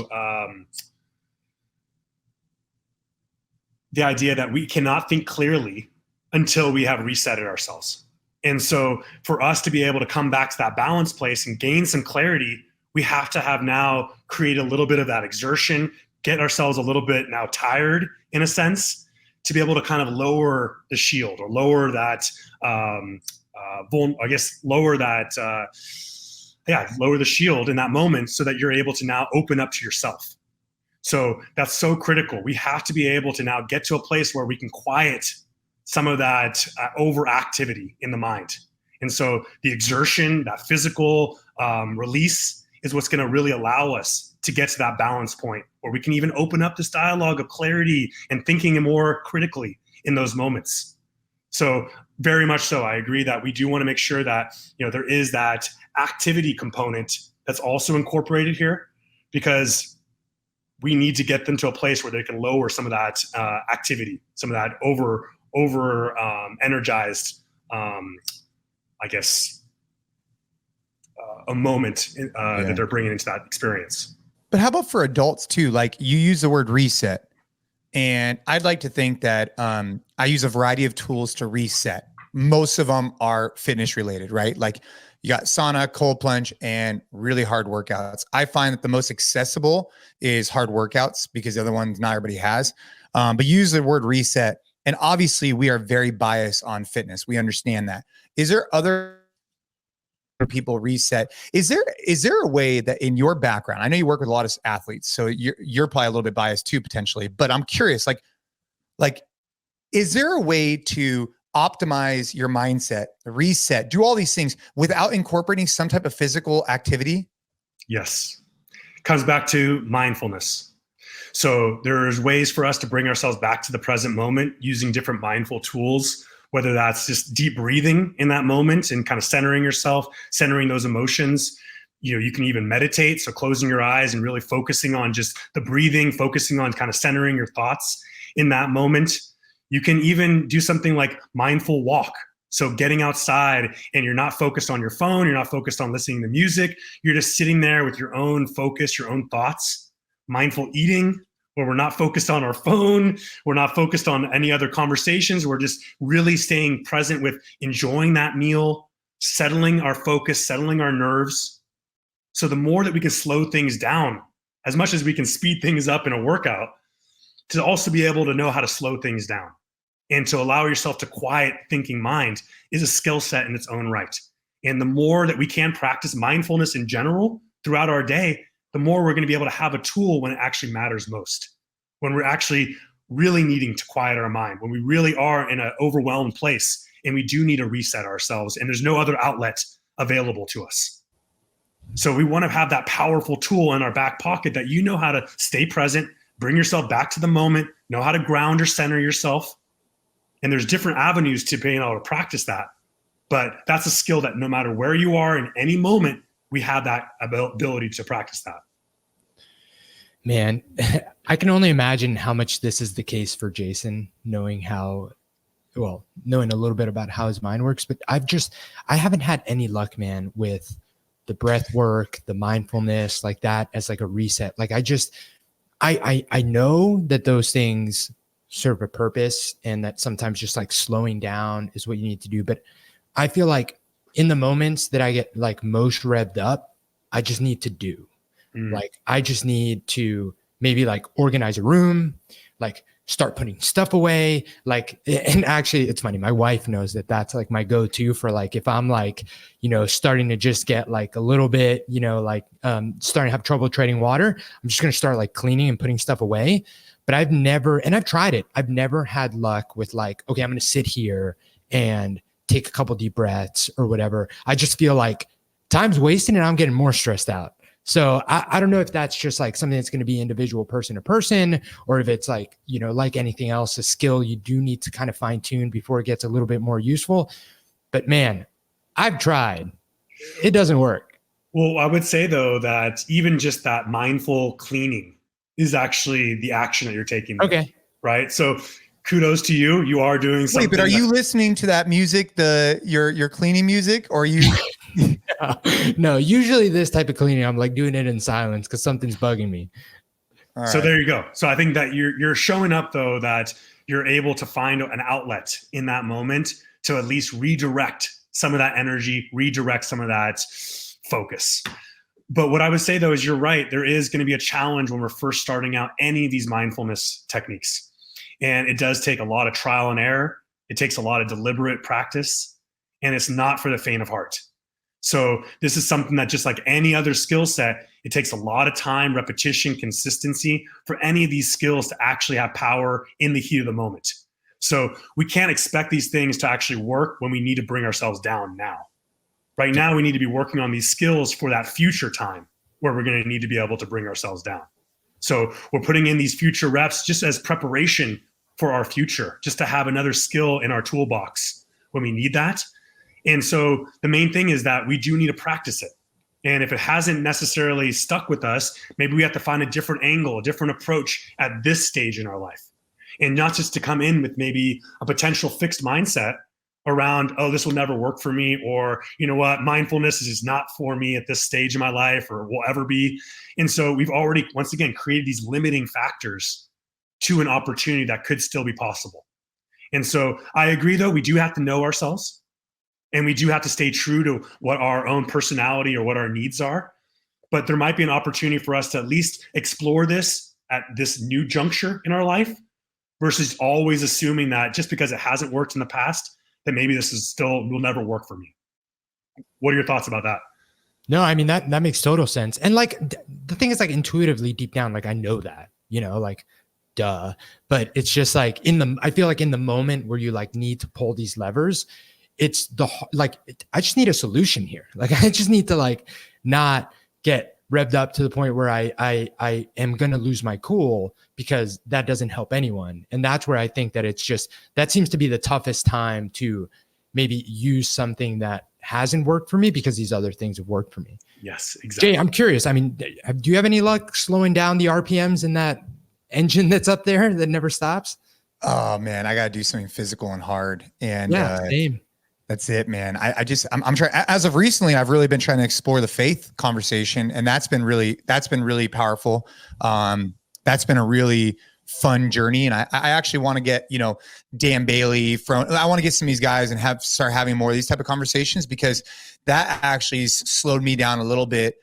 the idea that we cannot think clearly until we have resetted ourselves. And so for us to be able to come back to that balance place and gain some clarity, we have to have now create a little bit of that exertion, get ourselves a little bit now tired in a sense, to be able to kind of lower the shield, or lower that, lower the shield in that moment, so that you're able to now open up to yourself. So that's so critical. We have to be able to now get to a place where we can quiet some of that overactivity in the mind. And so the exertion, that physical release, is what's going to really allow us to get to that balance point where we can even open up this dialogue of clarity and thinking more critically in those moments. So very much so, I agree that we do want to make sure that there is that activity component that's also incorporated here, because we need to get them to a place where they can lower some of that activity, some of that over energized, a moment that they're bringing into that experience. But how about for adults too? Like you use the word reset, and I'd like to think that I use a variety of tools to reset. Most of them are fitness related, right? Like you got sauna, cold plunge, and really hard workouts. I find that the most accessible is hard workouts because the other ones not everybody has. But use the word reset. And obviously we are very biased on fitness. We understand that. Is there other people reset? Is there a way that in your background, I know you work with a lot of athletes, so you're probably a little bit biased too, potentially, but I'm curious, like, is there a way to optimize your mindset, reset, do all these things without incorporating some type of physical activity? Yes. Comes back to mindfulness. So there's ways for us to bring ourselves back to the present moment using different mindful tools, whether that's just deep breathing in that moment and kind of centering yourself, centering those emotions. You can even meditate. So closing your eyes and really focusing on just the breathing, focusing on kind of centering your thoughts in that moment. You can even do something like mindful walk. So getting outside and you're not focused on your phone, you're not focused on listening to music, you're just sitting there with your own focus, your own thoughts. Mindful eating, where we're not focused on our phone, we're not focused on any other conversations, we're just really staying present with enjoying that meal, settling our focus, settling our nerves. So the more that we can slow things down, as much as we can speed things up in a workout, to also be able to know how to slow things down and to allow yourself to quiet thinking mind is a skill set in its own right. And the more that we can practice mindfulness in general throughout our day, the more we're going to be able to have a tool when it actually matters most, when we're actually really needing to quiet our mind, when we really are in an overwhelmed place and we do need to reset ourselves and there's no other outlet available to us. So we want to have that powerful tool in our back pocket that you know how to stay present, bring yourself back to the moment, know how to ground or center yourself. And there's different avenues to being able to practice that. But that's a skill that no matter where you are in any moment, we have that ability to practice that. Man, I can only imagine how much this is the case for Jason, knowing a little bit about how his mind works. But I haven't had any luck, man, with the breath work, the mindfulness, like that as like a reset. Like I know that those things serve a purpose and that sometimes just like slowing down is what you need to do. But I feel like in the moments that I get like most revved up, I just need to do. Like I just need to maybe like organize a room, like start putting stuff away. Like, and actually it's funny. My wife knows that that's like my go-to for like, if I'm like, starting to just get like a little bit, starting to have trouble treading water, I'm just going to start like cleaning and putting stuff away. But I've tried it. I've never had luck with like, okay, I'm going to sit here and take a couple deep breaths or whatever. I just feel like time's wasting and I'm getting more stressed out. So I don't know if that's just like something that's going to be individual person to person, or if it's like, like anything else, a skill you do need to kind of fine tune before it gets a little bit more useful. But man, I've tried. It doesn't work. Well, I would say though, that even just that mindful cleaning is actually the action that you're taking. Okay. Right. So kudos to you. You are doing something. Wait, but are you listening to that music, your cleaning music, or are you? No, usually this type of cleaning, I'm like doing it in silence because something's bugging me. All so right. there you go. So I think that you're showing up though, that you're able to find an outlet in that moment to at least redirect some of that energy, redirect some of that focus. But what I would say though is you're right. There is going to be a challenge when we're first starting out any of these mindfulness techniques. And it does take a lot of trial and error. It takes a lot of deliberate practice, and it's not for the faint of heart. So this is something that just like any other skill set, it takes a lot of time, repetition, consistency for any of these skills to actually have power in the heat of the moment. So we can't expect these things to actually work when we need to bring ourselves down now. Right now, we need to be working on these skills for that future time where we're going to need to be able to bring ourselves down. So we're putting in these future reps just as preparation for our future, just to have another skill in our toolbox when we need that. And so the main thing is that we do need to practice it. And if it hasn't necessarily stuck with us, maybe we have to find a different angle, a different approach at this stage in our life. And not just to come in with maybe a potential fixed mindset around, oh, this will never work for me, or, you know what, mindfulness is just not for me at this stage in my life or will ever be. And so we've already, once again, created these limiting factors to an opportunity that could still be possible. And so I agree, though, we do have to know ourselves. And we do have to stay true to what our own personality or what our needs are. But there might be an opportunity for us to at least explore this at this new juncture in our life, versus always assuming that just because it hasn't worked in the past, that maybe this will never work for me. What are your thoughts about that? No, I mean, that makes total sense. And like, the thing is, like, intuitively deep down, like I know that, like, duh. But it's just like I feel like in the moment where you like need to pull these levers, it's I just need a solution here. Like, I just need to like not get revved up to the point where I am going to lose my cool, because that doesn't help anyone. And that's where I think that that seems to be the toughest time to maybe use something that hasn't worked for me, because these other things have worked for me. Yes, exactly. Jay, I'm curious. I mean, do you have any luck slowing down the RPMs in that engine that's up there that never stops? Oh man, I got to do something physical and hard. And same. That's it, man. I'm trying, as of recently, I've really been trying to explore the faith conversation, and that's been really powerful. That's been a really fun journey. And I actually want to get, Dan Bailey I want to get some of these guys and start having more of these type of conversations, because that actually slowed me down a little bit.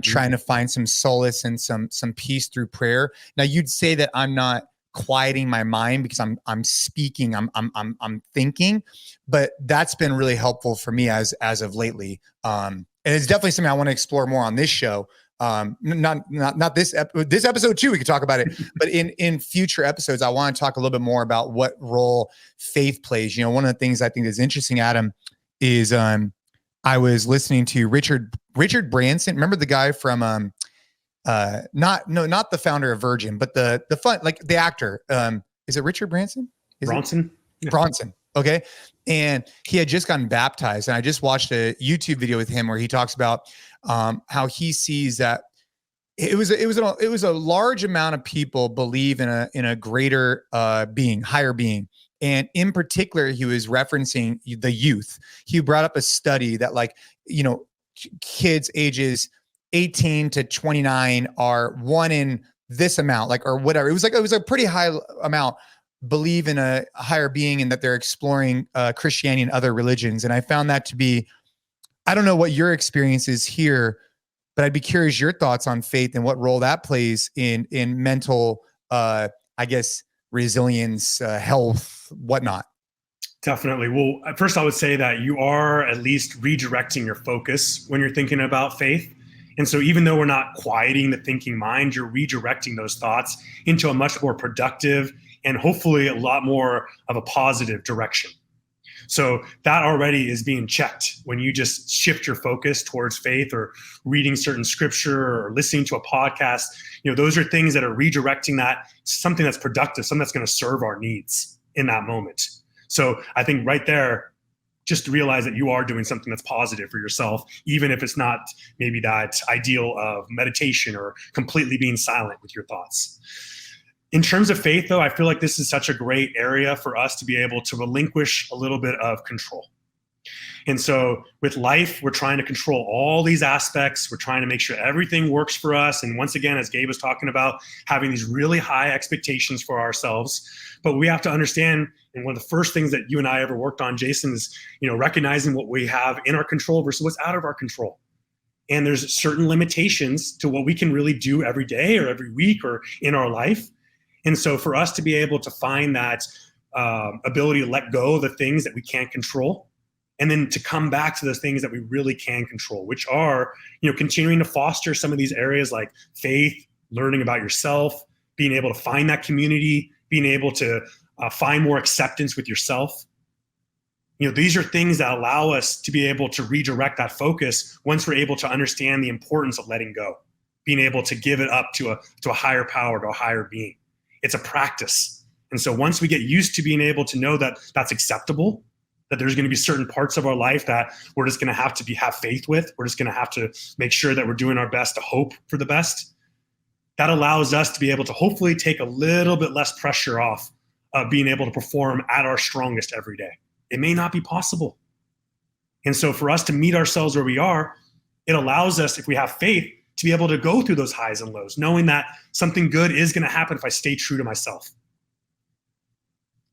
trying to find some solace and some peace through prayer. Now you'd say that I'm not quieting my mind because I'm speaking, I'm thinking, but that's been really helpful for me as of lately. And it's definitely something I want to explore more on this show. Not this episode too, we could talk about it, but in future episodes, I want to talk a little bit more about what role faith plays. You know, one of the things I think is interesting, Adam, is I was listening to Richard Branson. Remember the guy from not the founder of Virgin, but the fun, like the actor. Is it Richard Branson? Bronson. Yeah. Bronson. Okay. And he had just gotten baptized, and I just watched a YouTube video with him where he talks about how he sees that it was a large amount of people believe in a greater being, higher being. And in particular, he was referencing the youth. He brought up a study that, like, you know, kids ages 18 to 29 are one in this amount, like, or whatever. It was a pretty high amount believe in a higher being, and that they're exploring Christianity and other religions. And I found that to be, I don't know what your experience is here, but I'd be curious your thoughts on faith and what role that plays in mental, I guess, resilience, health, whatnot. Definitely. Well, first I would say that you are at least redirecting your focus when you're thinking about faith. And so even though we're not quieting the thinking mind, you're redirecting those thoughts into a much more productive and hopefully a lot more of a positive direction. So that already is being checked when you just shift your focus towards faith, or reading certain scripture, or listening to a podcast. You know, those are things that are redirecting that, something that's productive, something that's going to serve our needs in that moment. So I think right there, just to realize that you are doing something that's positive for yourself, even if it's not maybe that ideal of meditation or completely being silent with your thoughts. In terms of faith, though, I feel like this is such a great area for us to be able to relinquish a little bit of control. And so with life, we're trying to control all these aspects. We're trying to make sure everything works for us. And once again, as Gabe was talking about, having these really high expectations for ourselves. But we have to understand, and one of the first things that you and I ever worked on, Jason, is, you know, recognizing what we have in our control versus what's out of our control. And there's certain limitations to what we can really do every day or every week or in our life. And so for us to be able to find that ability to let go of the things that we can't control, and then to come back to those things that we really can control, which are, you know, continuing to foster some of these areas like faith, learning about yourself, being able to find that community, being able to find more acceptance with yourself. You know, these are things that allow us to be able to redirect that focus once we're able to understand the importance of letting go, being able to give it up to a higher power, to a higher being. It's a practice. And so once we get used to being able to know that that's acceptable, that there's going to be certain parts of our life that we're just going to have to have faith with, we're just going to have to make sure that we're doing our best to hope for the best, that allows us to be able to hopefully take a little bit less pressure off of being able to perform at our strongest every day. It may not be possible. And so for us to meet ourselves where we are, it allows us, if we have faith, to be able to go through those highs and lows, knowing that something good is going to happen if I stay true to myself.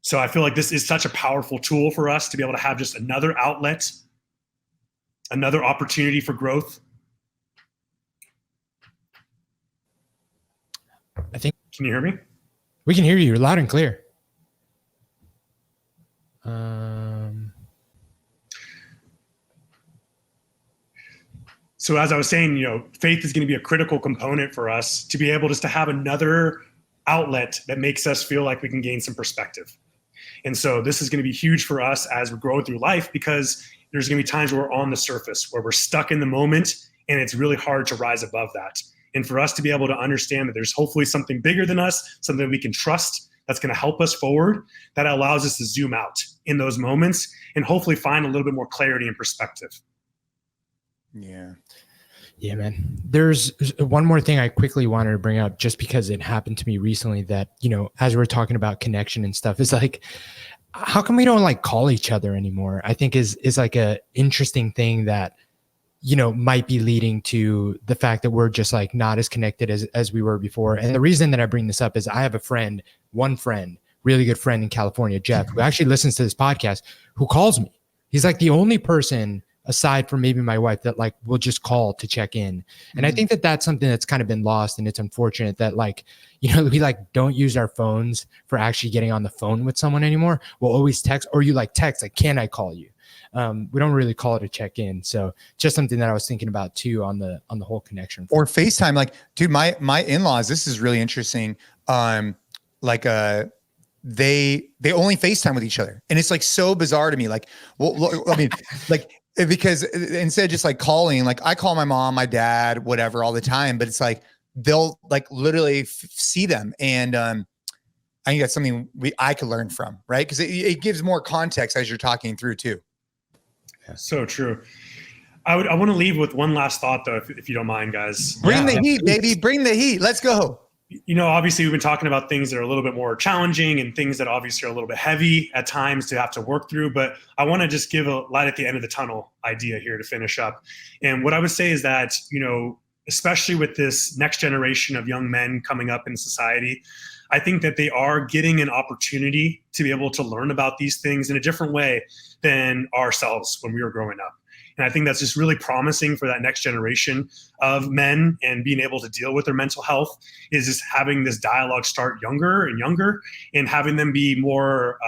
So I feel like this is such a powerful tool for us to be able to have just another outlet, another opportunity for growth. I think. Can you hear me? We can hear you loud and clear. So as I was saying, you know, faith is going to be a critical component for us to be able just to have another outlet that makes us feel like we can gain some perspective. And so this is going to be huge for us as we're growing through life, because there's going to be times where we're on the surface, where we're stuck in the moment, and it's really hard to rise above that. And for us to be able to understand that there's hopefully something bigger than us, something we can trust, that's going to help us forward, that allows us to zoom out in those moments and hopefully find a little bit more clarity and perspective. Yeah, man. There's one more thing I quickly wanted to bring up, just because it happened to me recently, that, you know, as we're talking about connection and stuff, is like, how come we don't like call each other anymore? I think is like a interesting thing that, you know, might be leading to the fact that we're just like not as connected as we were before. And the reason that I bring this up is I have one friend, really good friend in California, Jeff, who actually listens to this podcast, who calls me. He's like the only person aside from maybe my wife, that like will just call to check in. And I think that that's something that's kind of been lost, and it's unfortunate that like, you know, we like don't use our phones for actually getting on the phone with someone anymore. We'll always text, or you like text like, can I call you? We don't really call it a check-in. So just something that I was thinking about too on the whole connection. Or FaceTime. Like, dude, my in-laws, this is really interesting. They only FaceTime with each other. And it's like so bizarre to me. Like, well, I mean, like, because instead of just like calling, like I call my mom, my dad, whatever, all the time, but it's like, they'll like literally see them. And, I think that's something I could learn from, right? Because it gives more context as you're talking through too. Yeah. So true. I want to leave with one last thought though, if you don't mind, guys. Bring the heat, baby. Bring the heat. Let's go. You know, obviously we've been talking about things that are a little bit more challenging and things that obviously are a little bit heavy at times to have to work through. But I want to just give a light at the end of the tunnel idea here to finish up. And what I would say is that, you know, especially with this next generation of young men coming up in society, I think that they are getting an opportunity to be able to learn about these things in a different way than ourselves when we were growing up. And I think that's just really promising for that next generation of men, and being able to deal with their mental health is just having this dialogue start younger and younger, and having them be more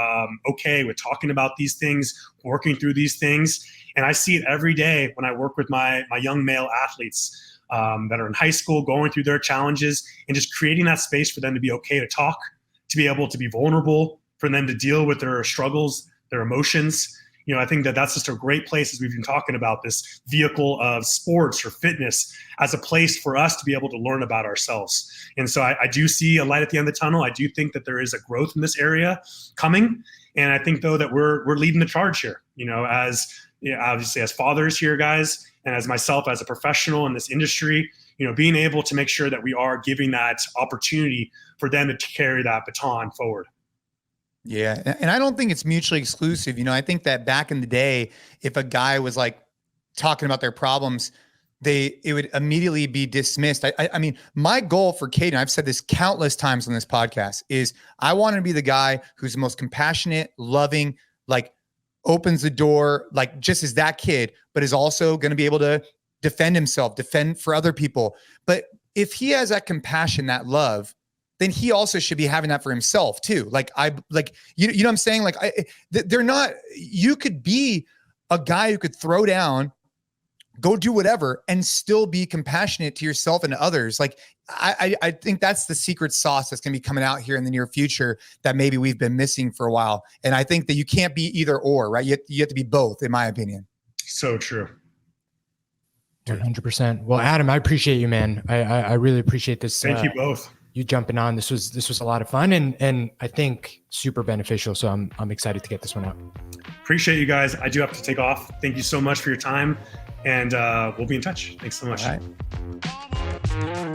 okay with talking about these things, working through these things. And I see it every day when I work with my young male athletes that are in high school, going through their challenges, and just creating that space for them to be okay to talk, to be able to be vulnerable, for them to deal with their struggles, their emotions. You know, I think that that's just a great place, as we've been talking about, this vehicle of sports or fitness as a place for us to be able to learn about ourselves. And so I do see a light at the end of the tunnel. I do think that there is a growth in this area coming. And I think, though, that we're leading the charge here, you know, as obviously as fathers here, guys, and as myself as a professional in this industry, you know, being able to make sure that we are giving that opportunity for them to carry that baton forward. Yeah. And I don't think it's mutually exclusive. You know, I think that back in the day, if a guy was like talking about their problems, it would immediately be dismissed. I mean, my goal for Caden, I've said this countless times on this podcast, is I want to be the guy who's the most compassionate, loving, like opens the door, like just as that kid, but is also going to be able to defend himself, defend for other people. But if he has that compassion, that love, then he also should be having that for himself too. Like you know what I'm saying? Like they're not, you could be a guy who could throw down, go do whatever, and still be compassionate to yourself and to others. Like I think that's the secret sauce that's going to be coming out here in the near future that maybe we've been missing for a while. And I think that you can't be either or, right? You have to be both, in my opinion. So true. 100%. Well, Adam, I appreciate you, man. I really appreciate this. Thank you both. You jumping on. This was a lot of fun, and I think super beneficial. So I'm excited to get this one out. Appreciate you guys. I do have to take off. Thank you so much for your time, and we'll be in touch. Thanks so much. All right.